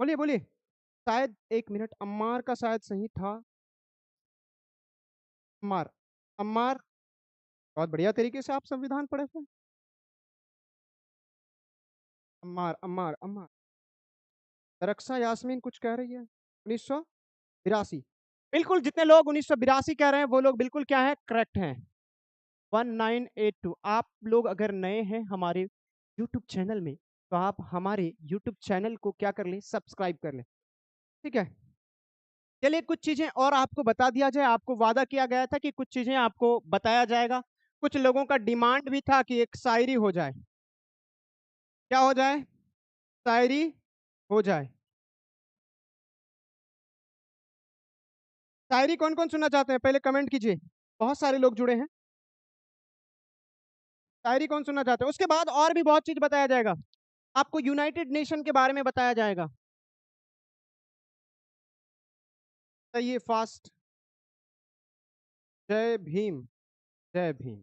बोलिए बोलिए। शायद 1 मिनट, अम्मार का शायद सही था। अम्मार, अम्मार, बहुत बढ़िया तरीके से आप संविधान पढ़े थे। अम्मार अम्मार अम्मार। रक्षा यास्मीन कुछ कह रही है, 1982। बिल्कुल, जितने लोग 1982 कह रहे हैं वो लोग बिल्कुल क्या है, करेक्ट हैं। 1982। आप लोग अगर नए हैं हमारे यूट्यूब चैनल में तो आप हमारे यूट्यूब चैनल को क्या कर लें, सब्सक्राइब कर लें। ठीक है, चलिए कुछ चीजें और आपको बता दिया जाए। आपको वादा किया गया था कि कुछ चीजें आपको बताया जाएगा। कुछ लोगों का डिमांड भी था कि एक शायरी हो जाए। क्या हो जाए? शायरी हो जाए। शायरी कौन कौन सुनना चाहते हैं पहले कमेंट कीजिए। बहुत सारे लोग जुड़े हैं। शायरी कौन सुनना चाहते हैं? उसके बाद और भी बहुत चीज बताया जाएगा। आपको यूनाइटेड नेशन के बारे में बताया जाएगा। ये फास्ट जय भीम। जय भीम।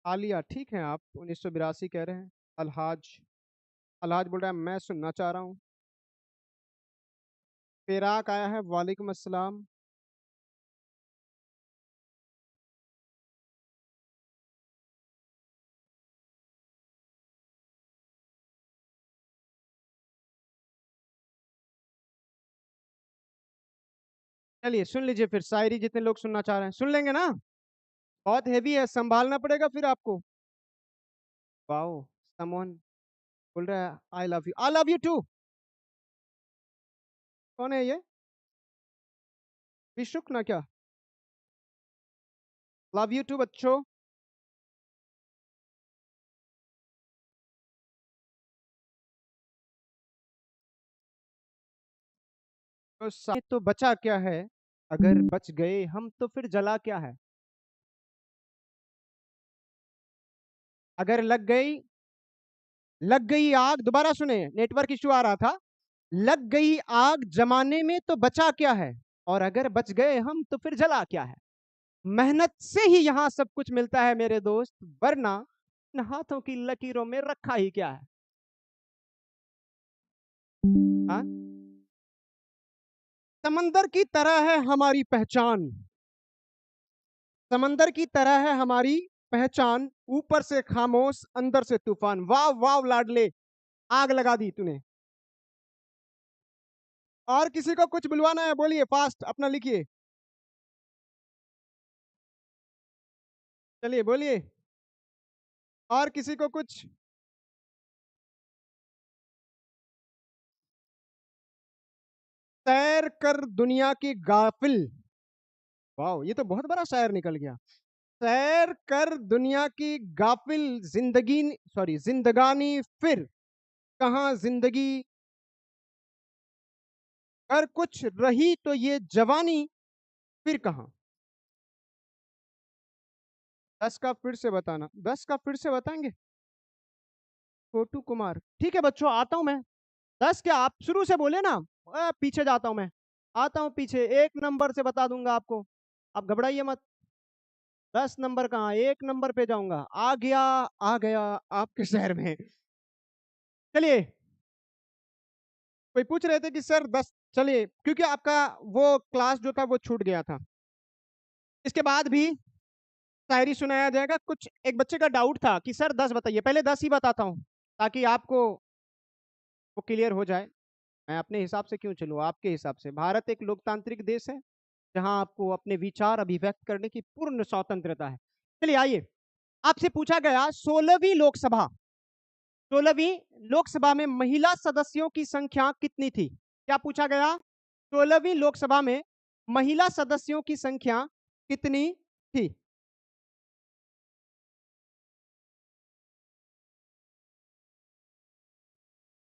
आलिया, ठीक है, आप 1982 कह रहे हैं। अलहाज, अलहाज बोल रहा है मैं सुनना चाह रहा हूँ। फिराक आया है, वालेकुम अस्सलाम। चलिए सुन लीजिए फिर, शायरी जितने लोग सुनना चाह रहे हैं सुन लेंगे ना। बहुत हैवी है, संभालना पड़ेगा फिर आपको। वाओ, समवन बोल रहा है I love you, I love you too. कौन है ये? विशुक ना क्या? लव यू टू बच्चों। तो बचा क्या है, अगर बच गए हम तो फिर जला क्या है। अगर लग गई आग, दोबारा सुने, नेटवर्क इशू आ रहा था। लग गई आग जमाने में तो बचा क्या है, और अगर बच गए हम तो फिर जला क्या है। मेहनत से ही यहाँ सब कुछ मिलता है मेरे दोस्त, वरना इन हाथों की लकीरों में रखा ही क्या है। हाँ? समंदर की तरह है हमारी पहचान, समंदर की तरह है हमारी पहचान, ऊपर से खामोश अंदर से तूफान। वाह वाह लाडले, आग लगा दी तूने। और किसी को कुछ बुलवाना है, बोलिए फास्ट अपना लिखिए। चलिए बोलिए, और किसी को कुछ। सैर कर दुनिया की गाफिल। वाह, ये तो बहुत बड़ा शायर निकल गया। सैर कर दुनिया की गाफिल, जिंदगी सॉरी जिंदगानी फिर कहाँ जिंदगी, अगर कुछ रही तो ये जवानी फिर कहाँ। 10 का फिर से बताना, 10 का फिर से बताएंगे। छोटू कुमार, ठीक है बच्चों, आता हूं मैं। 10 क्या, आप शुरू से बोले ना। पीछे जाता हूं मैं, आता हूं पीछे, 1 नंबर से बता दूंगा आपको, आप घबराइए मत। 10 नंबर कहाँ, 1 नंबर पे जाऊंगा। आ गया, आ गया आपके शहर में। चलिए, कोई पूछ रहे थे कि सर 10। चलिए, क्योंकि आपका वो क्लास जो था वो छूट गया था, इसके बाद भी शायरी सुनाया जाएगा। कुछ एक बच्चे का डाउट था कि सर 10 बताइए, पहले 10 ही बताता हूँ ताकि आपको वो क्लियर हो जाए। मैं अपने हिसाब से क्यों चलूँ, आपके हिसाब से। भारत एक लोकतांत्रिक देश है जहां आपको अपने विचार अभिव्यक्त करने की पूर्ण स्वतंत्रता है। चलिए आइए, आपसे पूछा गया 16वीं लोकसभा, 16वीं लोकसभा में महिला सदस्यों की संख्या कितनी थी। क्या पूछा गया, 16वीं लोकसभा में महिला सदस्यों की संख्या कितनी थी।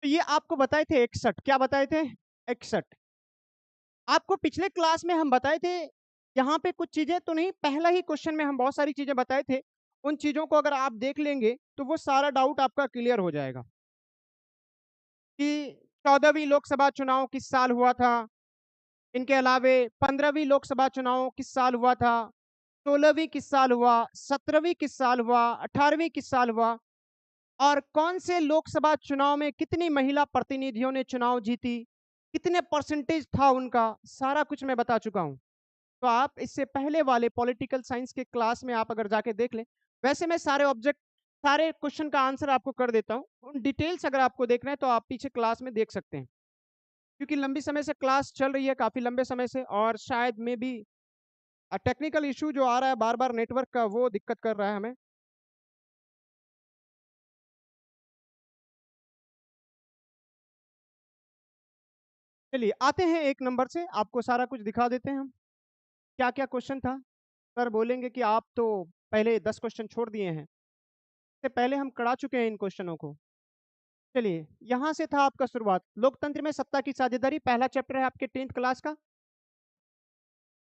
तो ये आपको बताए थे 61, क्या बताए थे, 61। आपको पिछले क्लास में हम बताए थे, यहाँ पे कुछ चीजें तो नहीं, पहला ही क्वेश्चन में हम बहुत सारी चीजें बताए थे। उन चीजों को अगर आप देख लेंगे तो वो सारा डाउट आपका क्लियर हो जाएगा कि 14वीं लोकसभा चुनाव किस साल हुआ था, इनके अलावे 15वीं लोकसभा चुनाव किस साल हुआ था, 16वीं किस साल हुआ, 17वीं किस साल हुआ, 18वीं किस साल हुआ, और कौन से लोकसभा चुनाव में कितनी महिला प्रतिनिधियों ने चुनाव जीती, कितने परसेंटेज था उनका, सारा कुछ मैं बता चुका हूं। तो आप इससे पहले वाले पॉलिटिकल साइंस के क्लास में आप अगर जाके देख लें। वैसे मैं सारे ऑब्जेक्ट, सारे क्वेश्चन का आंसर आपको कर देता हूँ, उन डिटेल्स अगर आपको देखना है तो आप पीछे क्लास में देख सकते हैं, क्योंकि लंबी समय से क्लास चल रही है, काफी लंबे समय से, और शायद में भी टेक्निकल इशू जो आ रहा है बार बार नेटवर्क का, वो दिक्कत कर रहा है हमें। चलिए आते हैं 1 नंबर से, आपको सारा कुछ दिखा देते हैं हम, क्या क्या क्वेश्चन था। सर बोलेंगे कि आप तो पहले 10 क्वेश्चन छोड़ दिए हैं, इससे पहले हम करा चुके हैं इन क्वेश्चनों को। चलिए, यहां से था आपका शुरुआत, लोकतंत्र में सत्ता की साझेदारी, पहला चैप्टर है आपके 10th क्लास का।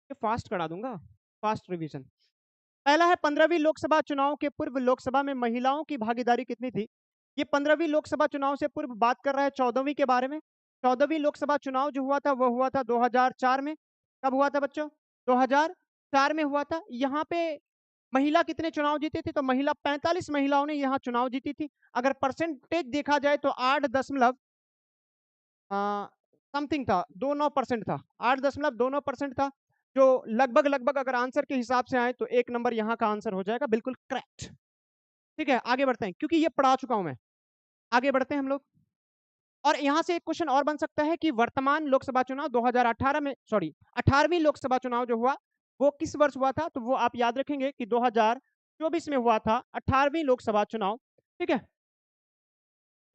ये फास्ट करा दूंगा, फास्ट रिवीजन। पहला है 15वीं लोकसभा चुनाव के पूर्व लोकसभा में महिलाओं की भागीदारी कितनी थी। ये 15वीं लोकसभा चुनाव से पूर्व बात कर रहा है 14वीं के बारे में। 14वीं लोकसभा चुनाव जो हुआ था वो हुआ था 2004 में। कब हुआ था बच्चों? 2004 में हुआ था। यहाँ पे महिला कितने चुनाव जीती थी? तो महिला 45 महिलाओं ने यहाँ चुनाव जीती थी। अगर परसेंटेज देखा जाए तो 8 समथिंग था, 29% था, 8.29% था, जो लगभग लगभग अगर आंसर के हिसाब से आए तो 1 नंबर यहाँ का आंसर हो जाएगा, बिल्कुल करेक्ट। ठीक है, आगे बढ़ते हैं, क्योंकि ये पढ़ा चुका हूं मैं। आगे बढ़ते हैं हम लोग। और यहां से एक क्वेश्चन और बन सकता है कि वर्तमान लोकसभा चुनाव 2018 में, सॉरी 18वीं लोकसभा चुनाव जो हुआ वो किस वर्ष हुआ था? तो वो आप याद रखेंगे कि 2024 में हुआ था 18वीं लोकसभा चुनाव। ठीक है,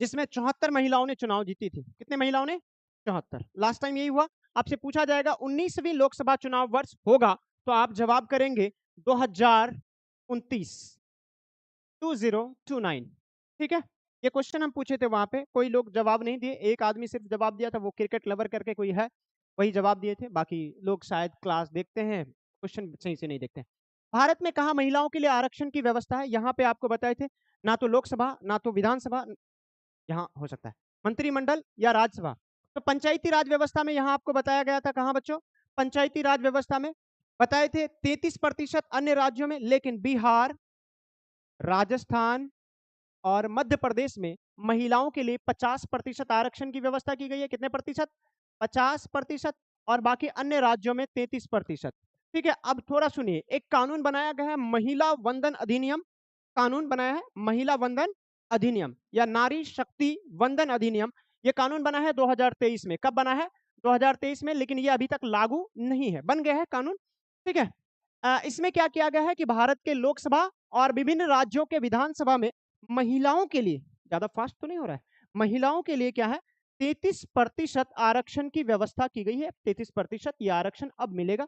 जिसमें 74 महिलाओं ने चुनाव जीती थी। कितने महिलाओं ने? 74। लास्ट टाइम यही हुआ। आपसे पूछा जाएगा 19वीं लोकसभा चुनाव वर्ष होगा तो आप जवाब करेंगे 2029, 2029। ठीक है, ये क्वेश्चन हम पूछे थे वहां पे, कोई लोग जवाब नहीं दिए, एक आदमी सिर्फ जवाब दिया था, वो क्रिकेट लवर करके कोई है, वही जवाब दिए थे, बाकी लोग शायद क्लास देखते हैं, क्वेश्चन सही से नहीं देखते हैं। भारत में कहा महिलाओं के लिए आरक्षण की व्यवस्था है? यहाँ पे आपको बताए थे, ना तो लोकसभा ना तो विधानसभा, यहाँ हो सकता है मंत्रिमंडल या राज्यसभा। तो पंचायती राज व्यवस्था में यहाँ आपको बताया गया था, कहाँ बच्चों? पंचायती राज व्यवस्था में बताए थे 33% अन्य राज्यों में, लेकिन बिहार, राजस्थान और मध्य प्रदेश में महिलाओं के लिए 50% आरक्षण की व्यवस्था की गई है। कितने प्रतिशत? 50%। और बाकी अन्य राज्यों में 33%। ठीक है, अब थोड़ा सुनिए, एक कानून बनाया गया है, महिला वंदन अधिनियम। कानून बनाया है महिला वंदन अधिनियम या नारी शक्ति वंदन अधिनियम। ये कानून बना है 2023 में। कब बना है? 2023 में, लेकिन ये अभी तक लागू नहीं है, बन गया है कानून। ठीक है, इसमें क्या किया गया है कि भारत के लोकसभा और विभिन्न राज्यों के विधानसभा में महिलाओं के लिए, ज्यादा फास्ट तो नहीं हो रहा है, महिलाओं के लिए क्या है, 33% आरक्षण की व्यवस्था की गई है। 33% ये आरक्षण अब मिलेगा।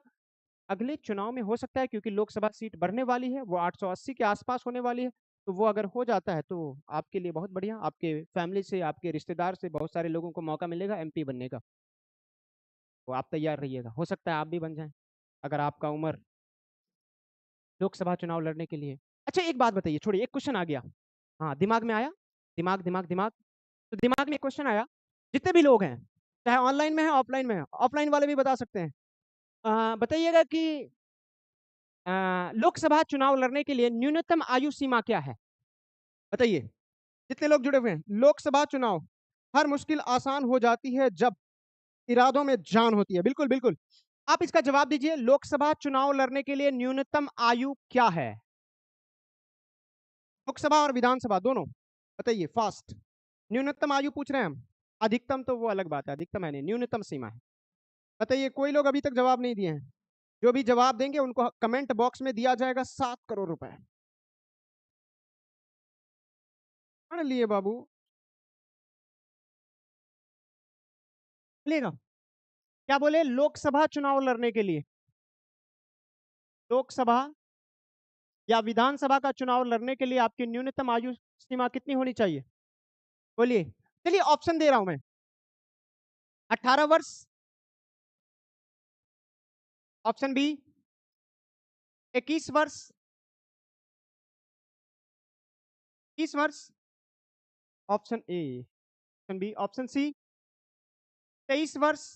अगले चुनाव में हो सकता है, क्योंकि लोकसभा सीट बढ़ने वाली है, वो 880 के आसपास होने वाली है, तो वो अगर हो जाता है तो आपके लिए बहुत बढ़िया, आपके फैमिली से, आपके रिश्तेदार से बहुत सारे लोगों को मौका मिलेगा एमपी बनने का। तो आप तैयार रहिएगा, हो सकता है आप भी बन जाएं अगर आपका उम्र लोकसभा चुनाव लड़ने के लिए। अच्छा एक बात बताइए, छोड़िए, एक क्वेश्चन आ गया, हाँ दिमाग में आया, दिमाग दिमाग दिमाग, तो दिमाग में एक क्वेश्चन आया, जितने भी लोग हैं, चाहे ऑनलाइन में है ऑफलाइन में है, ऑफलाइन वाले भी बता सकते हैं, बताइएगा कि लोकसभा चुनाव लड़ने के लिए न्यूनतम आयु सीमा क्या है? बताइए, जितने लोग जुड़े हुए हैं। लोकसभा चुनाव, हर मुश्किल आसान हो जाती है जब इरादों में जान होती है। बिल्कुल बिल्कुल, आप इसका जवाब दीजिए, लोकसभा चुनाव लड़ने के लिए न्यूनतम आयु क्या है? लोकसभा और विधानसभा दोनों, बताइए फास्ट। न्यूनतम आयु पूछ रहे हैं हम, अधिकतम तो वो अलग बात है, अधिकतम है नहीं, न्यूनतम सीमा है। बताइए, कोई लोग अभी तक जवाब नहीं दिए हैं, जो भी जवाब देंगे उनको कमेंट बॉक्स में दिया जाएगा 7 करोड़ रुपए। पढ़ लिए बाबू, लेगा। क्या बोले? लोकसभा चुनाव लड़ने के लिए, लोकसभा या विधानसभा का चुनाव लड़ने के लिए आपकी न्यूनतम आयु सीमा कितनी होनी चाहिए? बोलिए। चलिए ऑप्शन दे रहा हूं मैं, 18 वर्ष, ऑप्शन बी 21 वर्ष, 20 वर्ष, option A, option B, option C 23 वर्ष,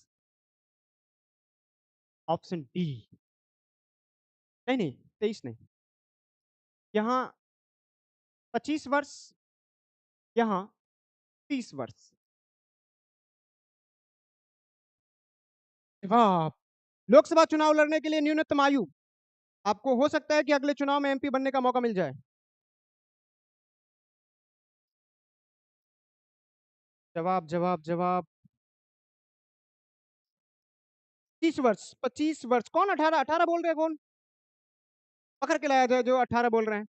ऑप्शन डी, नहीं नहीं 23 नहीं, यहाँ 25 वर्ष, यहाँ 30 वर्ष। जवाब, लोकसभा चुनाव लड़ने के लिए न्यूनतम आयु, आपको हो सकता है कि अगले चुनाव में एमपी बनने का मौका मिल जाए। जवाब जवाब जवाब, 30 वर्ष, 25 वर्ष। कौन 18? 18 बोल रहे हैं कौन? पकड़ के लाया जाए जो 18 बोल रहे हैं।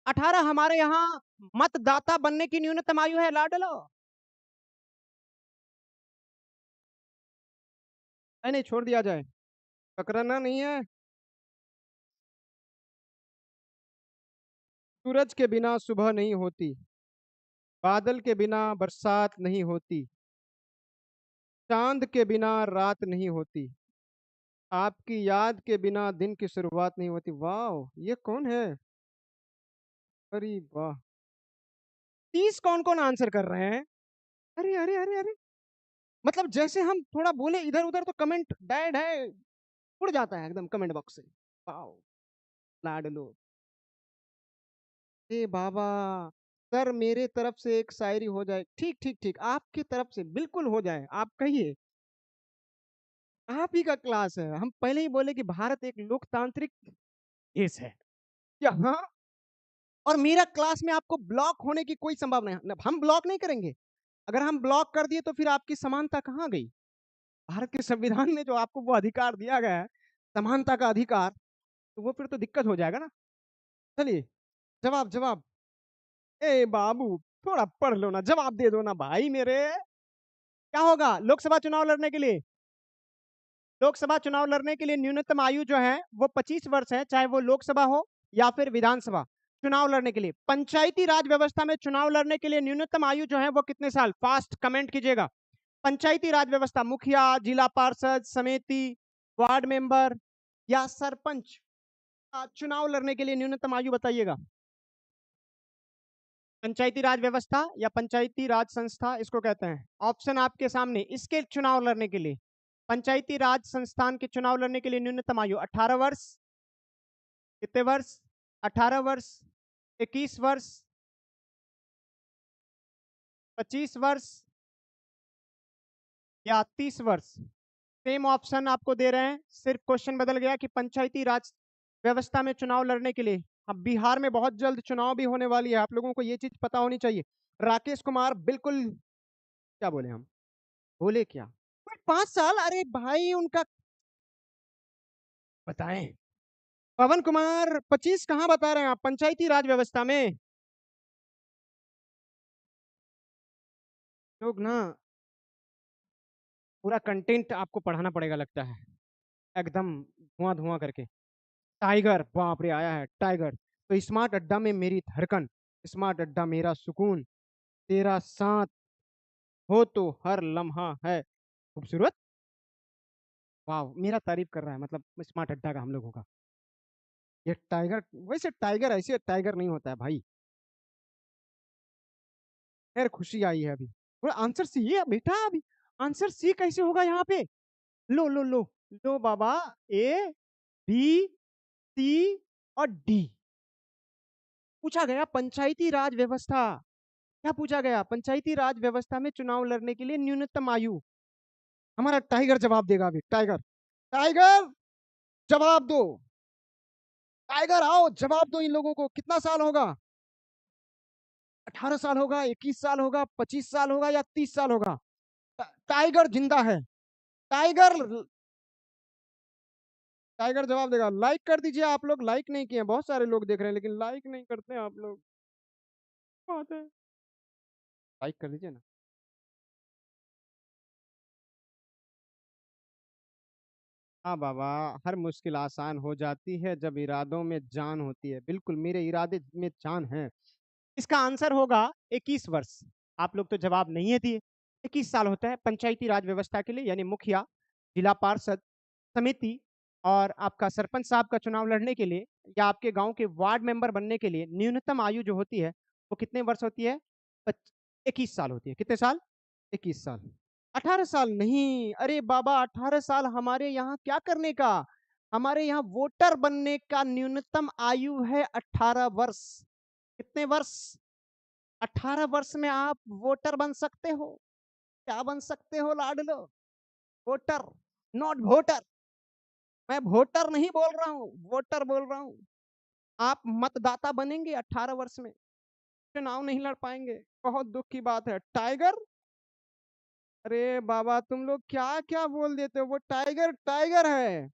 18 हमारे यहाँ मतदाता बनने की न्यूनतम आयु है, लाडलो। नहीं नहीं, छोड़ दिया जाए, पकड़ना नहीं है। सूरज के बिना सुबह नहीं होती, बादल के बिना बरसात नहीं होती, चांद के बिना रात नहीं होती, आपकी याद के बिना दिन की शुरुआत नहीं होती। वाह, ये कौन है? अरे वाह, 30 कौन कौन आंसर कर रहे हैं? अरे अरे अरे अरे, मतलब जैसे हम थोड़ा बोले इधर उधर तो कमेंट डैड है, उड़ जाता है एकदम कमेंट बॉक्स से। वाओ लाडलो। ए बाबा, सर मेरे तरफ से एक शायरी हो जाए। ठीक ठीक ठीक, आपकी तरफ से बिल्कुल हो जाए, आप कहिए। आप ही का क्लास है, हम पहले ही बोले कि भारत एक लोकतांत्रिक देश है। यहाँ और मेरा क्लास में आपको ब्लॉक होने की कोई संभावना है, हम ब्लॉक नहीं करेंगे। अगर हम ब्लॉक कर दिए तो फिर आपकी समानता कहाँ गई? भारत के संविधान में जो आपको वो अधिकार दिया गया है, समानता का अधिकार, तो वो फिर तो दिक्कत हो जाएगा ना। चलिए, जवाब जवाब। ए बाबू, थोड़ा पढ़ लो ना, जवाब दे दो ना भाई मेरे। क्या होगा लोकसभा चुनाव लड़ने के लिए? लोकसभा चुनाव लड़ने के लिए न्यूनतम आयु जो है वो 25 वर्ष है, चाहे वो लोकसभा हो या फिर विधानसभा। चुनाव लड़ने के लिए पंचायती राज व्यवस्था में चुनाव लड़ने के लिए न्यूनतम आयु जो है वो कितने साल? फास्ट कमेंट कीजिएगा। पंचायती राज व्यवस्था, मुखिया, जिला पार्षद, समिति, वार्ड मेंबर या सरपंच, चुनाव लड़ने के लिए न्यूनतम आयु बताइएगा। पंचायती राज व्यवस्था या पंचायती राज संस्था इसको कहते हैं। ऑप्शन आपके सामने, इसके चुनाव लड़ने के लिए, पंचायती राज संस्थान के चुनाव लड़ने के लिए न्यूनतम आयु 18 वर्ष, कितने वर्ष? 18 वर्ष, 21 वर्ष, 25 वर्ष या 30 वर्ष। सेम ऑप्शन आपको दे रहे हैं, सिर्फ क्वेश्चन बदल गया कि पंचायती राज व्यवस्था में चुनाव लड़ने के लिए। अब बिहार में बहुत जल्द चुनाव भी होने वाली है, आप लोगों को ये चीज पता होनी चाहिए। राकेश कुमार बिल्कुल, क्या बोले हम, बोले क्या? 5 साल? अरे भाई उनका बताएं। पवन कुमार 25 कहाँ बता रहे हैं आप, पंचायती राज व्यवस्था में। लोग ना पूरा कंटेंट आपको पढ़ाना पड़ेगा लगता है, एकदम धुआं धुआं करके। टाइगर, बाप रे आया है टाइगर। तो स्मार्ट अड्डा में मेरी धड़कन, स्मार्ट अड्डा मेरा सुकून, तेरा साथ हो तो हर लम्हा है खूबसूरत। वाह, मेरा तारीफ कर रहा है, मतलब स्मार्ट अड्डा का हम लोगों का। ये टाइगर, वैसे टाइगर ऐसे टाइगर नहीं होता है भाई। खैर खुशी आई है अभी। और आंसर सी है बेटा, अभी आंसर सी कैसे होगा यहाँ पे? लो लो लो, लो बाबा। ए, बी, सी और डी पूछा गया। पंचायती राज व्यवस्था, क्या पूछा गया? पंचायती राज व्यवस्था में चुनाव लड़ने के लिए न्यूनतम आयु। हमारा टाइगर जवाब देगा अभी, टाइगर। टाइगर जवाब दो, टाइगर आओ जवाब दो। इन लोगों को कितना साल होगा? 18 साल होगा, 21 साल होगा, 25 साल होगा या 30 साल होगा? टाइगर जिंदा है। टाइगर, टाइगर जवाब देगा। लाइक कर दीजिए, आप लोग लाइक नहीं किए, बहुत सारे लोग देख रहे हैं लेकिन लाइक नहीं करते आप लोग। बात है, लाइक कर दीजिए ना। हाँ बाबा, हर मुश्किल आसान हो जाती है जब इरादों में जान होती है। बिल्कुल मेरे इरादे में जान है। इसका आंसर होगा 21 वर्ष। आप लोग तो जवाब नहीं है दिए। 21 साल होता है पंचायती राज व्यवस्था के लिए, यानी मुखिया, जिला पार्षद, समिति और आपका सरपंच साहब का चुनाव लड़ने के लिए या आपके गांव के वार्ड मेंबर बनने के लिए न्यूनतम आयु जो होती है वो कितने वर्ष होती है? 21 साल होती है। कितने साल? 21 साल। 18 साल नहीं, अरे बाबा 18 साल हमारे यहाँ क्या करने का? हमारे यहाँ वोटर बनने का न्यूनतम आयु है 18 वर्ष। कितने वर्ष? 18 वर्ष में आप वोटर बन सकते हो। क्या बन सकते हो लाडलो? Voter, not voter. मैं वोटर नहीं बोल रहा हूँ, वोटर बोल रहा हूँ। आप मतदाता बनेंगे 18 वर्ष में, चुनाव नहीं लड़ पाएंगे। बहुत दुख की बात है। टाइगर, अरे बाबा तुम लोग क्या क्या बोल देते हो। वो टाइगर टाइगर है,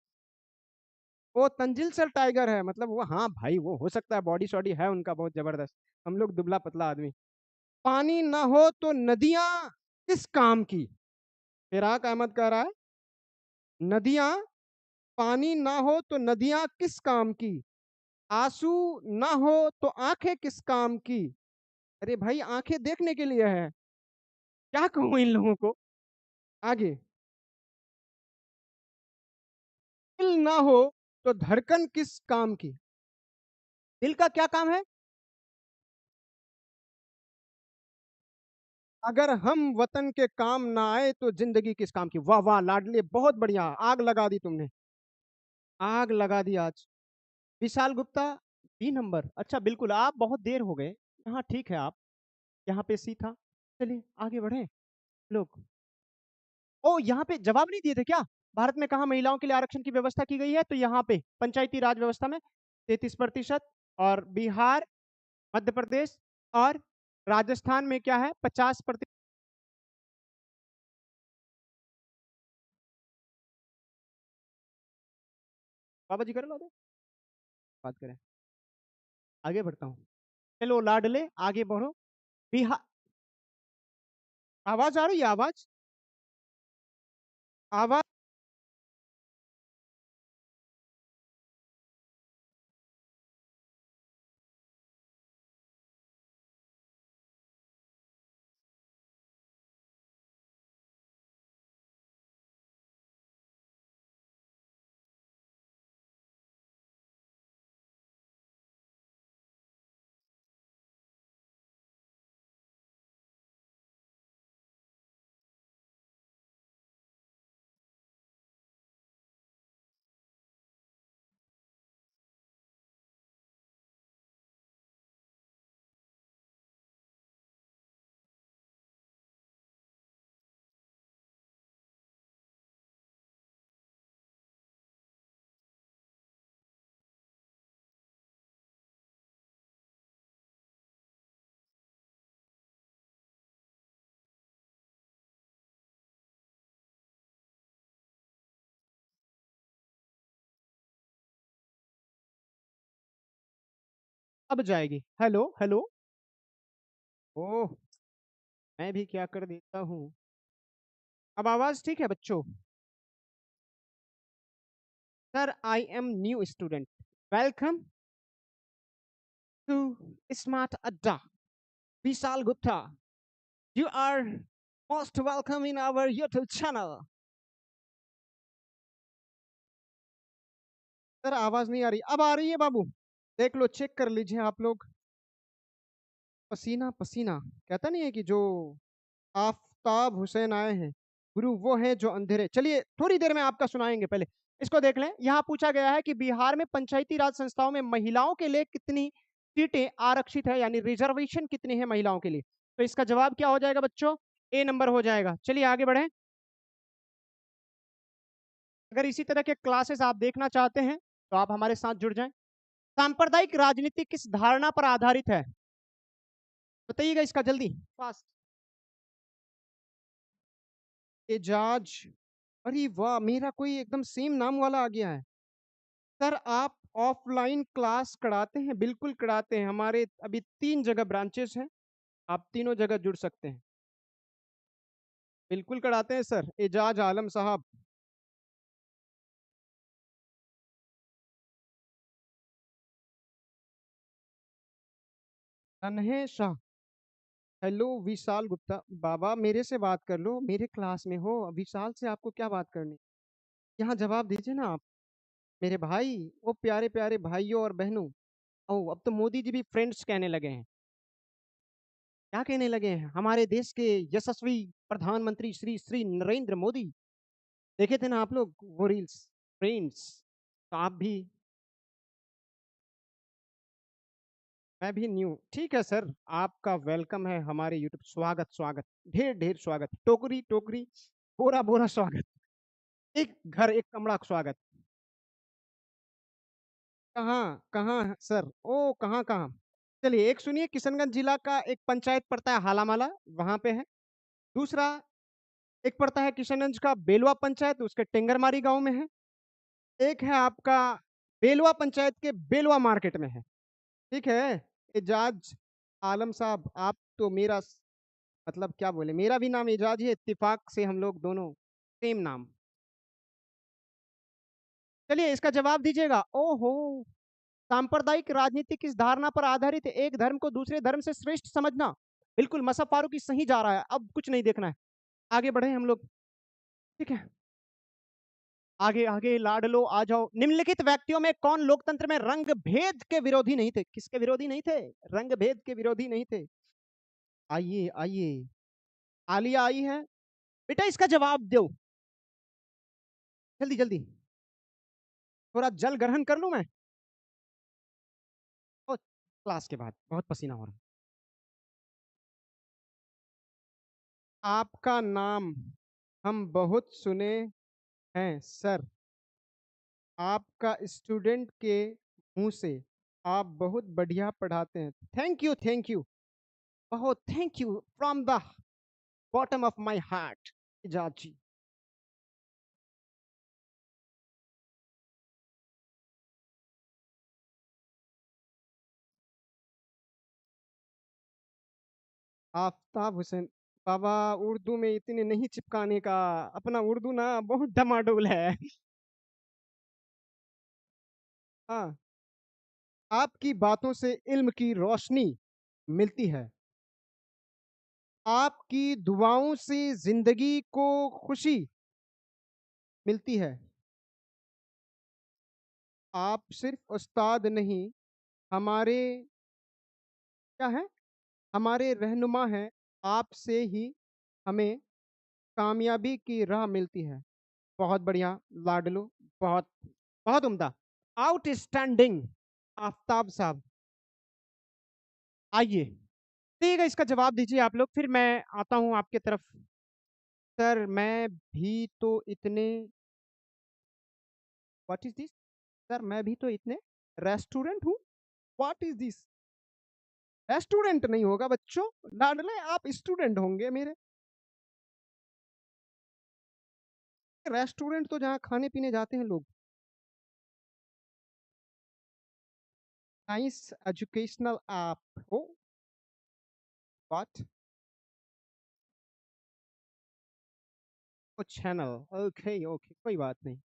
वो तंजिल सर टाइगर है, मतलब वो, हाँ भाई वो हो सकता है बॉडी शॉडी है उनका बहुत जबरदस्त, हम लोग दुबला पतला आदमी। पानी ना हो तो नदियां किस काम की? फिराक अहमद कह रहा है नदियां, पानी ना हो तो नदियां किस काम की? आंसू ना हो तो आंखें किस काम की? अरे भाई आंखें देखने के लिए है। क्या कहूं इन लोगों को? आगे। दिल ना हो तो धड़कन किस काम की? दिल का क्या काम है? अगर हम वतन के काम ना आए तो जिंदगी किस काम की? वाह वाह लाडले, बहुत बढ़िया, आग लगा दी तुमने। आग लगा दी आज। Vishal Gupta, B number. अच्छा बिल्कुल, आप बहुत देर हो गए। हाँ ठीक है, आप यहाँ पे सी था। चलिए आगे बढ़े लोग। ओ यहाँ पे जवाब नहीं दिए थे क्या? भारत में कहा महिलाओं के लिए आरक्षण की व्यवस्था की गई है? तो यहाँ पे पंचायती राज व्यवस्था में 33%, और बिहार, मध्य प्रदेश और राजस्थान में क्या है, 50%। बाबा जी करें, बात करें। आगे बढ़ता हूँ। चलो लाडले आगे बढ़ो। बिहार, आवाज आ रही है? आवाज, आवाज। अब जाएगी। Hello hello. ओह, मैं भी क्या कर देता हूँ। अब आवाज ठीक है बच्चों? Sir I am new student, welcome to Smart Adda. Vishal Gupta, you are most welcome in our YouTube channel. Sir आवाज नहीं आ रही, अब आ रही है बाबू। देख लो, चेक कर लीजिए आप लोग। पसीना पसीना, कहता नहीं है कि जो आफताब हुसैन आए हैं गुरु, वो है जो अंधेरे। चलिए थोड़ी देर में आपका सुनाएंगे, पहले इसको देख लें। यहाँ पूछा गया है कि बिहार में पंचायती राज संस्थाओं में महिलाओं के लिए कितनी सीटें आरक्षित है, यानी रिजर्वेशन कितनी है महिलाओं के लिए। तो इसका जवाब क्या हो जाएगा बच्चों? ए नंबर हो जाएगा। चलिए आगे बढ़े। अगर इसी तरह के क्लासेस आप देखना चाहते हैं तो आप हमारे साथ जुड़ जाएं। सांप्रदायिक राजनीति किस धारणा पर आधारित है? बताइएगा इसका जल्दी, फास्ट। एजाज, अरे वाह, मेरा कोई एकदम सेम नाम वाला आ गया है। सर आप ऑफलाइन क्लास कराते हैं? बिल्कुल कराते हैं, हमारे अभी 3 जगह ब्रांचेस हैं, आप तीनों जगह जुड़ सकते हैं। बिल्कुल कराते हैं सर, एजाज आलम साहब। तन्हे शाह, हेलो विशाल गुप्ता। बाबा मेरे से बात कर लो, मेरे क्लास में हो। विशाल से आपको क्या बात करनी? यहाँ जवाब दीजिए ना आप, मेरे भाई, वो प्यारे प्यारे भाइयों और बहनों। ओ अब तो मोदी जी भी फ्रेंड्स कहने लगे हैं। क्या कहने लगे हैं? हमारे देश के यशस्वी प्रधानमंत्री श्री श्री नरेंद्र मोदी। देखे थे ना आप लोग वो रील्स, फ्रेंड्स? तो आप भी। मैं भी न्यू, ठीक है सर। आपका वेलकम है हमारे यूट्यूब, स्वागत स्वागत, ढेर ढेर स्वागत, टोकरी टोकरी, बोरा बोरा स्वागत, एक घर एक कमरा स्वागत। कहाँ कहाँ सर? ओ कहाँ कहाँ? चलिए एक सुनिए, किशनगंज जिला का एक पंचायत पड़ता है हालामाला, वहां पे है। दूसरा एक पड़ता है किशनगंज का बेलवा पंचायत, उसके टेंगरमारी गांव में है। एक है आपका बेलवा पंचायत के बेलवा मार्केट में है। ठीक है। एजाज आलम साहब, आप तो मेरा मतलब क्या बोले, मेरा भी नाम एजाज है, इत्तेफाक से हम लोग दोनों सेम नाम। चलिए इसका जवाब दीजिएगा। ओहो, सांप्रदायिक राजनीति किस धारणा पर आधारित है? एक धर्म को दूसरे धर्म से श्रेष्ठ समझना। बिल्कुल, मसफ फारूकी सही जा रहा है, अब कुछ नहीं देखना है। आगे बढ़े हम लोग। ठीक है, आगे आगे लाडलो आ जाओ। निम्नलिखित व्यक्तियों में कौन लोकतंत्र में रंग भेद के विरोधी नहीं थे? किसके विरोधी नहीं थे? रंग भेद के विरोधी नहीं थे। आइए आइए, आलिया आई है। बेटा इसका जवाब दो, जल्दी जल्दी। थोड़ा जल ग्रहण कर लूं मैं? ओ, क्लास के बाद बहुत पसीना हो रहा है। आपका नाम हम बहुत सुने हैं सर, आपका स्टूडेंट के मुंह से, आप बहुत बढ़िया पढ़ाते हैं। थैंक यू, थैंक यू, बहुत thank you from the bottom of my heart. Ejaz ji, Aftab Hussain, बाबा उर्दू में इतने नहीं चिपकाने का, अपना उर्दू ना बहुत डमाडोल है। हाँ, आपकी बातों से इल्म की रोशनी मिलती है, आपकी दुआओं से जिंदगी को खुशी मिलती है, आप सिर्फ उस्ताद नहीं, हमारे क्या है, हमारे रहनुमा हैं, आपसे ही हमें कामयाबी की राह मिलती है। बहुत बढ़िया लाडलो, बहुत बहुत उम्दा, आउटस्टैंडिंग आफ्ताब साहब। आइए, ठीक है, इसका जवाब दीजिए आप लोग, फिर मैं आता हूं आपके तरफ। सर मैं भी तो इतने, व्हाट इज दिस, सर मैं भी तो इतने रेस्टोरेंट हूँ, व्हाट इज दिस, रेस्टोरेंट नहीं होगा बच्चों, लाडले आप स्टूडेंट होंगे मेरे। रेस्टोरेंट तो जहाँ खाने पीने जाते हैं लोग। नाइस एजुकेशनल ऐप हो, व्हाट, चैनल, ओके ओके, कोई बात नहीं,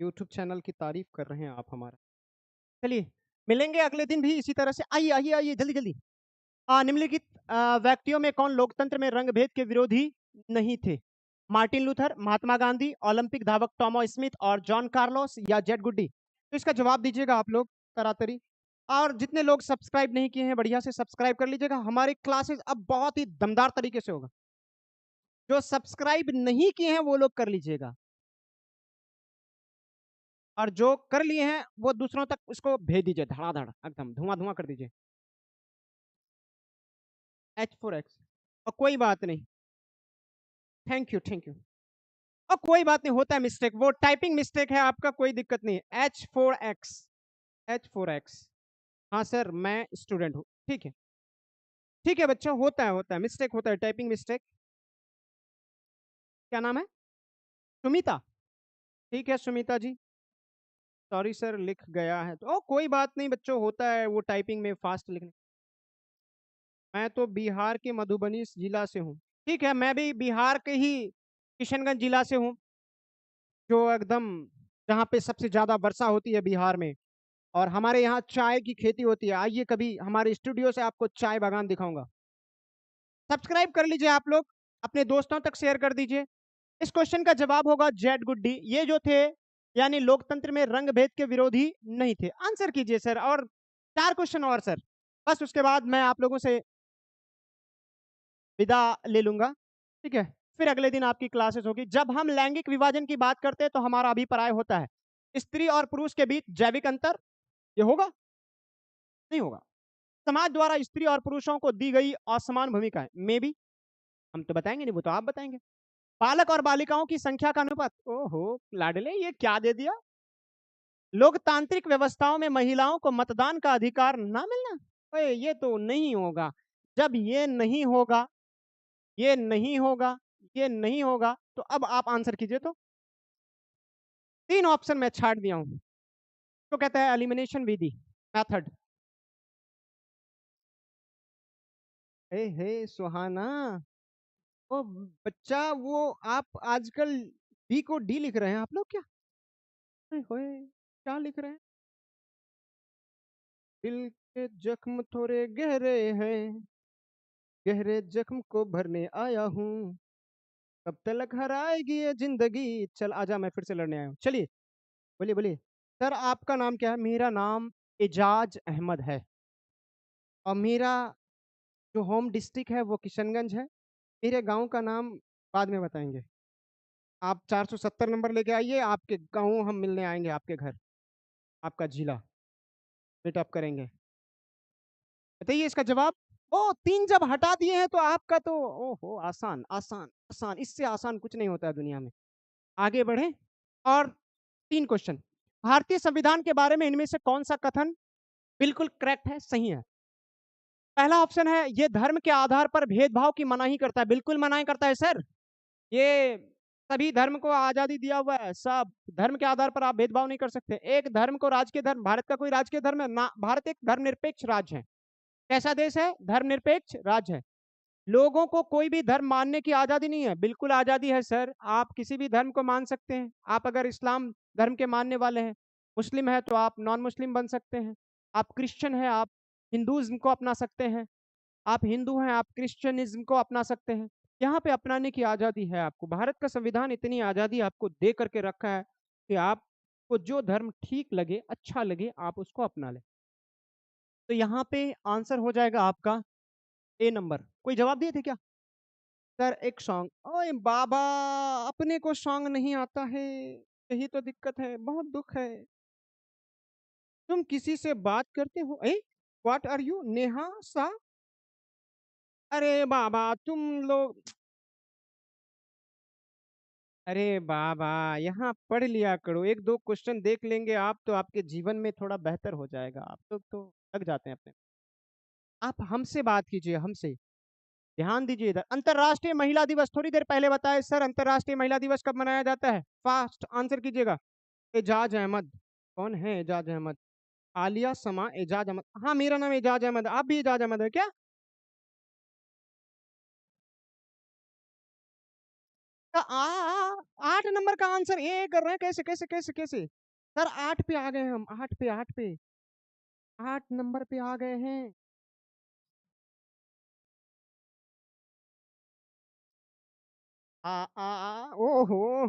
यूट्यूब चैनल की तारीफ कर रहे हैं आप हमारा। चलिए, मिलेंगे अगले दिन भी इसी तरह से। आइए आइए आइए, जल्दी जल्दी। निम्नलिखित व्यक्तियों में कौन लोकतंत्र में रंगभेद के विरोधी नहीं थे? Martin Luther, Mahatma Gandhi, Olympic धावक टॉमो स्मिथ और जॉन कार्लोस या जेड गुड्डी? तो इसका जवाब दीजिएगा आप लोग तरातरी। और जितने लोग सब्सक्राइब नहीं किए हैं, बढ़िया से सब्सक्राइब कर लीजिएगा, हमारी क्लासेस अब बहुत ही दमदार तरीके से होगा। जो सब्सक्राइब नहीं किए हैं वो लोग कर लीजिएगा, और जो कर लिए हैं वो दूसरों तक उसको भेज दीजिए, धड़ाधड़ एकदम धुआं धुआं कर दीजिए। H4X, और कोई बात नहीं, थैंक यू थैंक यू, और कोई बात नहीं, होता है मिस्टेक, वो टाइपिंग मिस्टेक है आपका, कोई दिक्कत नहीं है। H4X, H4X, हाँ सर मैं स्टूडेंट हूँ, ठीक है बच्चा, होता है मिस्टेक, होता है टाइपिंग मिस्टेक। क्या नाम है? सुमिता, ठीक है सुमिता जी, सॉरी सर लिख गया है तो, ओ कोई बात नहीं बच्चों, होता है वो टाइपिंग में फास्ट लिखने। मैं तो बिहार के मधुबनी जिला से हूँ। ठीक है, मैं भी बिहार के ही किशनगंज जिला से हूँ, जो एकदम जहाँ पे सबसे ज्यादा वर्षा होती है बिहार में, और हमारे यहाँ चाय की खेती होती है। आइए कभी हमारे स्टूडियो से आपको चाय बागान दिखाऊंगा। सब्सक्राइब कर लीजिए आप लोग, अपने दोस्तों तक शेयर कर दीजिए। इस क्वेश्चन का जवाब होगा जेड गुड्डी, ये जो थे यानी लोकतंत्र में रंग भेद के विरोधी नहीं थे। आंसर कीजिए सर, और 4 क्वेश्चन और सर, बस उसके बाद मैं आप लोगों से विदा ले लूंगा। ठीक है, फिर अगले दिन आपकी क्लासेस होगी। जब हम लैंगिक विभाजन की बात करते हैं तो हमारा अभिप्राय होता है स्त्री और पुरुष के बीच जैविक अंतर, ये होगा नहीं होगा, समाज द्वारा स्त्री और पुरुषों को दी गई असमान भूमिकाएं, मे भी, हम तो बताएंगे नहीं, वो तो आप बताएंगे। बालक और बालिकाओं की संख्या का अनुपात, ओहो लाडले ये क्या दे दिया, लोकतांत्रिक व्यवस्थाओं में महिलाओं को मतदान का अधिकार ना मिलना, ओए ये तो नहीं होगा। जब ये नहीं होगा, ये नहीं होगा, ये नहीं होगा, तो अब आप आंसर कीजिए। तो 3 ऑप्शन मैं छाट दिया हूं, तो कहता है एलिमिनेशन विधि, मेथड। हे सुहाना, ओ बच्चा, वो आप आजकल डी को डी लिख रहे हैं आप लोग क्या? ओए होए, क्या लिख रहे हैं? दिल के जख्म थोड़े गहरे हैं, गहरे जख्म को भरने आया हूँ, कब तलक हराएगी ये जिंदगी, चल आजा मैं फिर से लड़ने आया हूँ। चलिए, बोलिए बोलिए। सर आपका नाम क्या है? मेरा नाम एजाज अहमद है, और मेरा जो होम डिस्ट्रिक्ट है वो किशनगंज है। मेरे गांव का नाम बाद में बताएंगे। आप 470 नंबर लेके आइए, आपके गाँव हम मिलने आएंगे, आपके घर, आपका जिला मीटअप करेंगे। बताइए इसका जवाब। ओ, 3 जब हटा दिए हैं तो आपका तो ओहो, आसान आसान आसान, इससे आसान कुछ नहीं होता है दुनिया में। आगे बढ़े और 3 क्वेश्चन। भारतीय संविधान के बारे में इनमें से कौन सा कथन बिल्कुल करेक्ट है, सही है? पहला ऑप्शन है, ये धर्म के आधार पर भेदभाव की मनाही करता है। बिल्कुल मनाही करता है सर। ये सभी धर्म को आजादी दिया हुआ है, सब धर्म के आधार पर आप भेदभाव नहीं कर सकते। एक धर्म को राजकीय धर्म, भारत का कोई राजकीय धर्म है ना, भारत एक धर्मनिरपेक्ष राज्य है। कैसा देश है? धर्मनिरपेक्ष राज्य है। लोगों को कोई भी धर्म मानने की आजादी नहीं है। बिल्कुल आजादी है सर, आप किसी भी धर्म को मान सकते हैं। आप अगर इस्लाम धर्म के मानने वाले हैं, मुस्लिम है तो आप नॉन मुस्लिम बन सकते हैं। आप क्रिश्चियन है, आप हिंदुइज्म को अपना सकते हैं। आप हिंदू हैं, आप क्रिश्चियनिज्म को अपना सकते हैं। यहाँ पे अपनाने की आजादी है आपको। भारत का संविधान इतनी आजादी आपको दे करके रखा है कि आपको जो धर्म ठीक लगे, अच्छा लगे, आप उसको अपना लें। तो यहाँ पे आंसर हो जाएगा आपका ए नंबर। कोई जवाब दिए थे क्या? सर एक सॉन्ग। ओए बाबा, अपने को सॉन्ग नहीं आता है, यही तो दिक्कत है, बहुत दुख है। तुम किसी से बात करते हो? ए, व्हाट आर यू, नेहा सा? अरे बाबा तुम लोग, अरे बाबा, यहाँ पढ़ लिया करो। एक दो क्वेश्चन देख लेंगे आप तो आपके जीवन में थोड़ा बेहतर हो जाएगा। आप तो लग जाते हैं अपने। आप हमसे बात कीजिए, हमसे। ध्यान दीजिए इधर। अंतरराष्ट्रीय महिला दिवस थोड़ी देर पहले बताए सर, अंतरराष्ट्रीय महिला दिवस कब मनाया जाता है? फास्ट आंसर कीजिएगा। एजाज अहमद। कौन है एजाज अहमद? आलिया समा, एजाज अहमद। हाँ, मेरा नाम एजाज अहमद, आप भी एजाज अहमद है क्या? तो 8 नंबर का आंसर ए कर रहे हैं, कैसे कैसे कैसे कैसे? सर 8 पे आ गए हम, 8 पे, 8 पे, 8 नंबर पे आ गए हैं। ओहो,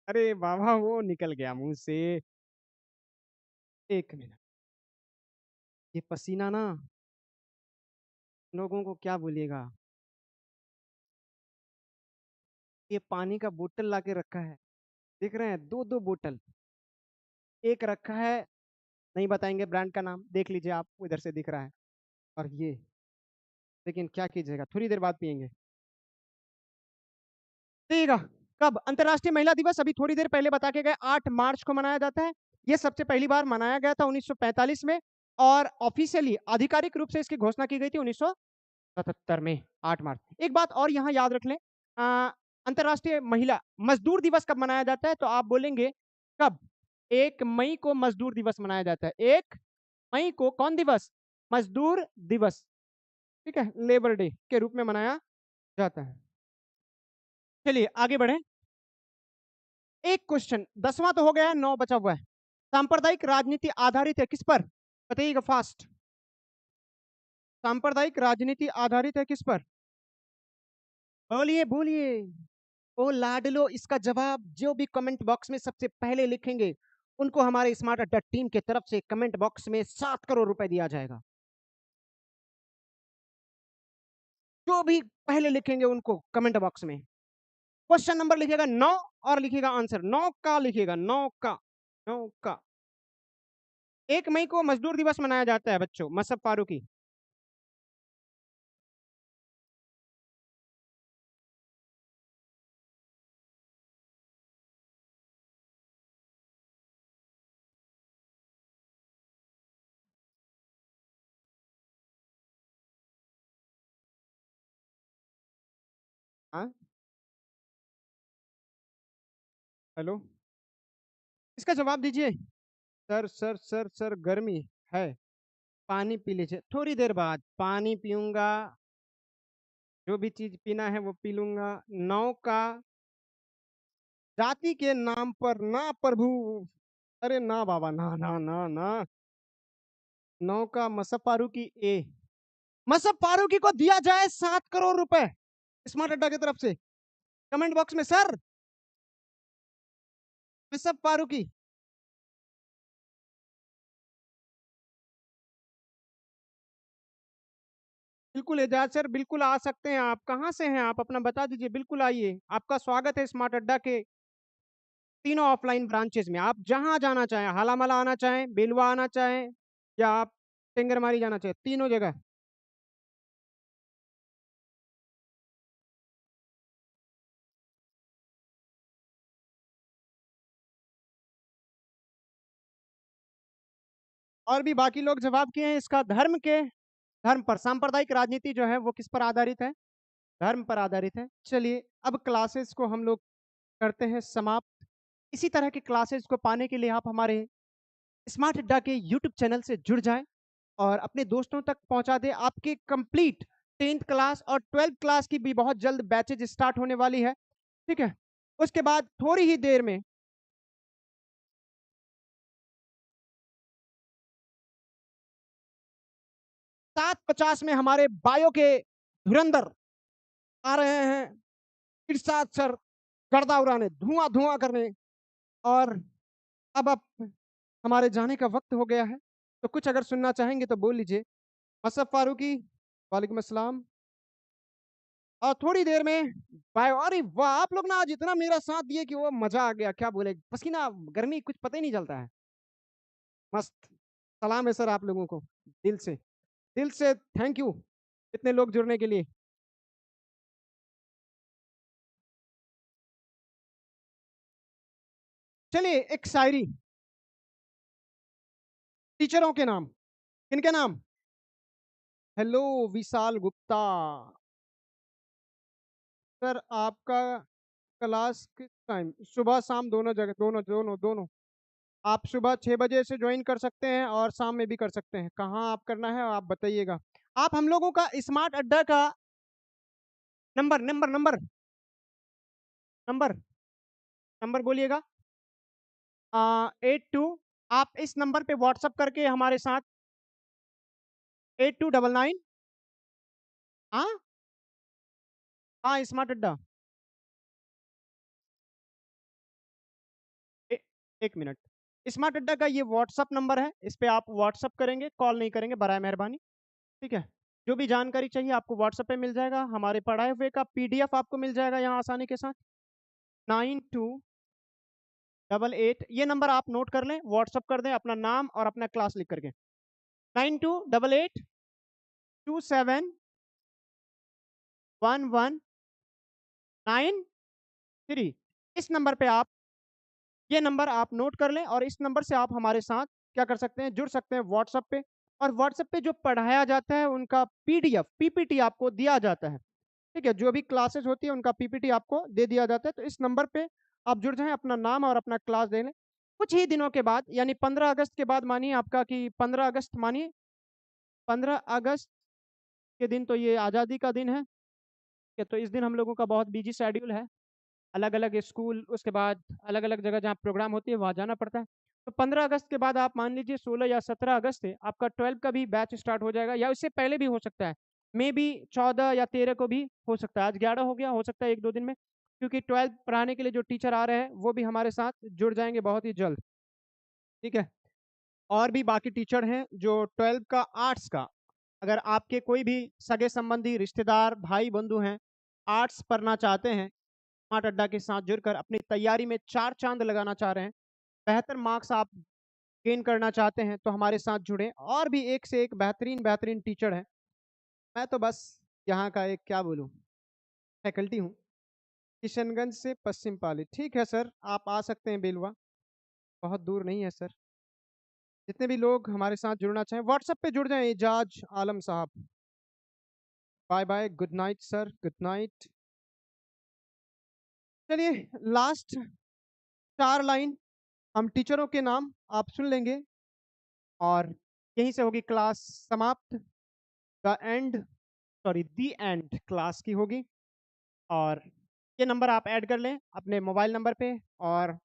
अरे बाबा वो निकल गया मुंह से। एक मिनट, ये पसीना ना, लोगों को क्या बोलिएगा। ये पानी का बोतल लाके रखा है, देख रहे हैं, दो दो बोतल। एक रखा है, नहीं बताएंगे ब्रांड का नाम, देख लीजिए आप, उधर से दिख रहा है। और ये, लेकिन क्या कीजिएगा, थोड़ी देर बाद पियेंगे। पिएगा। कब अंतर्राष्ट्रीय महिला दिवस? अभी थोड़ी देर पहले बता के गए, 8 मार्च को मनाया जाता है। ये सबसे पहली बार मनाया गया था 1945 में, और ऑफिशियली आधिकारिक रूप से इसकी घोषणा की गई थी 1977 में, 8 मार्च। एक बात और यहाँ याद रख लें, अंतर्राष्ट्रीय महिला मजदूर दिवस कब मनाया जाता है? तो आप बोलेंगे कब? 1 मई को मजदूर दिवस मनाया जाता है। 1 मई को कौन दिवस? मजदूर दिवस। ठीक है, लेबर डे के रूप में मनाया जाता है। चलिए आगे बढ़े। एक क्वेश्चन, 10वां तो हो गया है, 9 बचा हुआ है। सांप्रदायिक राजनीति आधारित है किस पर? बताइएगा फास्ट। सांप्रदायिक राजनीति आधारित है किस पर? बोलिए बोलिए। ओ लाडलो, इसका जवाब जो भी कमेंट बॉक्स में सबसे पहले लिखेंगे, उनको हमारे स्मार्ट अड्डा टीम के तरफ से कमेंट बॉक्स में 7 करोड़ रुपए दिया जाएगा। जो भी पहले लिखेंगे उनको कमेंट बॉक्स में क्वेश्चन नंबर लिखेगा 9, और लिखेगा आंसर 9 का, लिखेगा 9 का, 9 का। 1 मई को मजदूर दिवस मनाया जाता है बच्चों, मसब फारूकी। हाँ, हेलो, इसका जवाब दीजिए। सर सर सर सर, गर्मी है, पानी पी लीजिए, थोड़ी देर बाद पानी पीऊंगा, जो भी चीज पीना है वो पी लूंगा। 9 का, जाति के नाम पर ना प्रभु, अरे ना बाबा, ना ना ना ना। 9 का मसब फारूकी ए, मसब फारूकी को दिया जाए 7 करोड़ रुपए स्मार्ट अड्डा की तरफ से। कमेंट बॉक्स में सर, मसब फारूकी। बिल्कुल एजाज सर, बिल्कुल आ सकते हैं आप। कहाँ से हैं आप, अपना बता दीजिए, बिल्कुल आइए, आपका स्वागत है स्मार्ट अड्डा के तीनों ऑफलाइन ब्रांचेस में आप जहां जाना चाहें, हालामाला आना चाहें, बेलवा आना चाहें, या आप टेंगरमारी जाना चाहें, तीनों जगह। और भी बाकी लोग जवाब किए हैं इसका धर्म पर। सांप्रदायिक राजनीति जो है वो किस पर आधारित है? धर्म पर आधारित है। चलिए अब क्लासेस को हम लोग करते हैं समाप्त। इसी तरह के क्लासेस को पाने के लिए आप हमारे स्मार्ट अड्डा के यूट्यूब चैनल से जुड़ जाएं और अपने दोस्तों तक पहुंचा दें। आपके कंप्लीट 10th क्लास और 12th क्लास की भी बहुत जल्द बैचेज स्टार्ट होने वाली है, ठीक है। उसके बाद थोड़ी ही देर में 7:50 में हमारे बायो के धुरंधर आ रहे हैं, इरशाद सर, गर्दा उड़ाने, धुआं धुआं करने। और अब हमारे जाने का वक्त हो गया है, तो कुछ अगर सुनना चाहेंगे तो बोल लीजिए। असफ फारूकी, वालेकुम अस्सलाम। और थोड़ी देर में बायो। अरे वाह, आप लोग ना आज इतना मेरा साथ दिए कि वो मजा आ गया, क्या बोले, पसीना गर्मी कुछ पता ही नहीं चलता है। मस्त। सलाम है सर आप लोगों को, दिल से थैंक यू इतने लोग जुड़ने के लिए। चलिए एक शायरी, टीचरों के नाम। किनके नाम? हेलो विशाल गुप्ता सर, आपका क्लास किस टाइम? सुबह शाम दोनों जगह, दोनों दोनों दोनों। आप सुबह 6 बजे से ज्वाइन कर सकते हैं और शाम में भी कर सकते हैं। कहाँ आप करना है आप बताइएगा। आप हम लोगों का स्मार्ट अड्डा का number number number number number बोलिएगा। 82। आप इस नंबर पे व्हाट्सअप करके हमारे साथ 8299। हाँ हाँ, स्मार्ट अड्डा। ए, एक मिनट। स्मार्ट अड्डा का ये व्हाट्सअप नंबर है, इस पे आप व्हाट्सअप करेंगे, कॉल नहीं करेंगे बराए मेहरबानी, ठीक है। जो भी जानकारी चाहिए आपको व्हाट्सएप पे मिल जाएगा। हमारे पढ़ाए हुए का पीडीएफ आपको मिल जाएगा यहाँ आसानी के साथ। 9288, ये नंबर आप नोट कर लें, व्हाट्सअप कर दें अपना नाम और अपना क्लास लिख करके। 9288271193। इस नंबर पे आप, ये नंबर आप नोट कर लें और इस नंबर से आप हमारे साथ क्या कर सकते हैं, जुड़ सकते हैं व्हाट्सएप पे। और व्हाट्सएप पे जो पढ़ाया जाता है उनका पीडीएफ पीपीटी आपको दिया जाता है, ठीक है। जो भी क्लासेस होती है उनका पीपीटी आपको दे दिया जाता है। तो इस नंबर पे आप जुड़ जाएं, अपना नाम और अपना क्लास दे लें। कुछ ही दिनों के बाद यानी 15 अगस्त के बाद, मानिए आपका कि 15 अगस्त, मानिए 15 अगस्त के दिन तो ये आज़ादी का दिन है, कि तो इस दिन हम लोगों का बहुत बिजी शेड्यूल है। अलग अलग स्कूल, उसके बाद अलग अलग जगह जहाँ प्रोग्राम होती है वहाँ जाना पड़ता है। तो 15 अगस्त के बाद आप मान लीजिए 16 या 17 अगस्त से आपका 12 का भी बैच स्टार्ट हो जाएगा, या उससे पहले भी हो सकता है। मे बी 14 या 13 को भी हो सकता है। आज 11 हो गया, हो सकता है 1-2 दिन में, क्योंकि 12 पढ़ाने के लिए जो टीचर आ रहे हैं वो भी हमारे साथ जुड़ जाएंगे बहुत ही जल्द, ठीक है। और भी बाकी टीचर हैं जो 12 का आर्ट्स का, अगर आपके कोई भी सगे संबंधी रिश्तेदार भाई बंधु हैं, आर्ट्स पढ़ना चाहते हैं, स्मार्ट अड्डा के साथ जुड़कर अपनी तैयारी में चार चांद लगाना चाह रहे हैं, बेहतर मार्क्स आप गेन करना चाहते हैं, तो हमारे साथ जुड़ें। और भी एक से एक बेहतरीन बेहतरीन टीचर हैं। मैं तो बस यहाँ का एक क्या बोलूँ, फैकल्टी हूँ। किशनगंज से पश्चिम पाली, ठीक है सर, आप आ सकते हैं बेलवा, बहुत दूर नहीं है सर। जितने भी लोग हमारे साथ जुड़ना चाहें व्हाट्सएप पे जुड़ जाएं। एजाज आलम साहब, bye bye, good night sir, good night. चलिए लास्ट 4 लाइन हम टीचरों के नाम आप सुन लेंगे और यहीं से होगी क्लास समाप्त। The end, sorry the and class की होगी। और ये नंबर आप ऐड कर लें अपने मोबाइल नंबर पे, और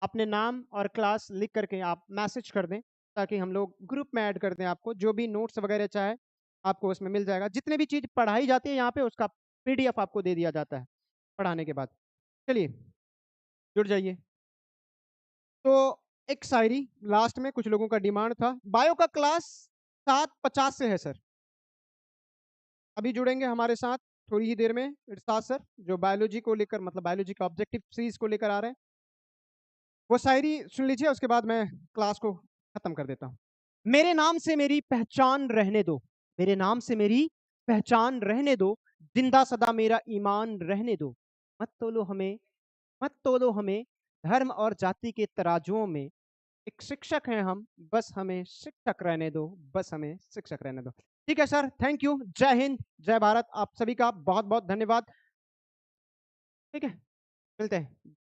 अपने नाम और क्लास लिख करके आप मैसेज कर दें, ताकि हम लोग ग्रुप में ऐड कर दें आपको। जो भी नोट्स वगैरह चाहे आपको उसमें मिल जाएगा। जितने भी चीज़ पढ़ाई जाती है यहाँ पे उसका पीडीएफ आपको दे दिया जाता है पढ़ाने के बाद। चलिए जुड़ जाइए। तो एक शायरी लास्ट में, कुछ लोगों का डिमांड था। बायो का क्लास 7:50 से है सर। अभी जुड़ेंगे हमारे साथ थोड़ी ही देर में इरशाद सर, जो बायोलॉजी को लेकर, मतलब बायोलॉजी का ऑब्जेक्टिव सीरीज को लेकर आ रहे हैं। वो शायरी सुन लीजिए, उसके बाद मैं क्लास को खत्म कर देता हूँ। मेरे नाम से मेरी पहचान रहने दो, मेरे नाम से मेरी पहचान रहने दो, जिंदा सदा मेरा ईमान रहने दो। मत तोलो हमें, मत तोलो हमें धर्म और जाति के तराजुओं में। एक शिक्षक हैं हम, बस हमें शिक्षक रहने दो, बस हमें शिक्षक रहने दो। ठीक है सर, थैंक यू। जय हिंद, जय भारत। आप सभी का बहुत बहुत धन्यवाद। ठीक है, मिलते हैं।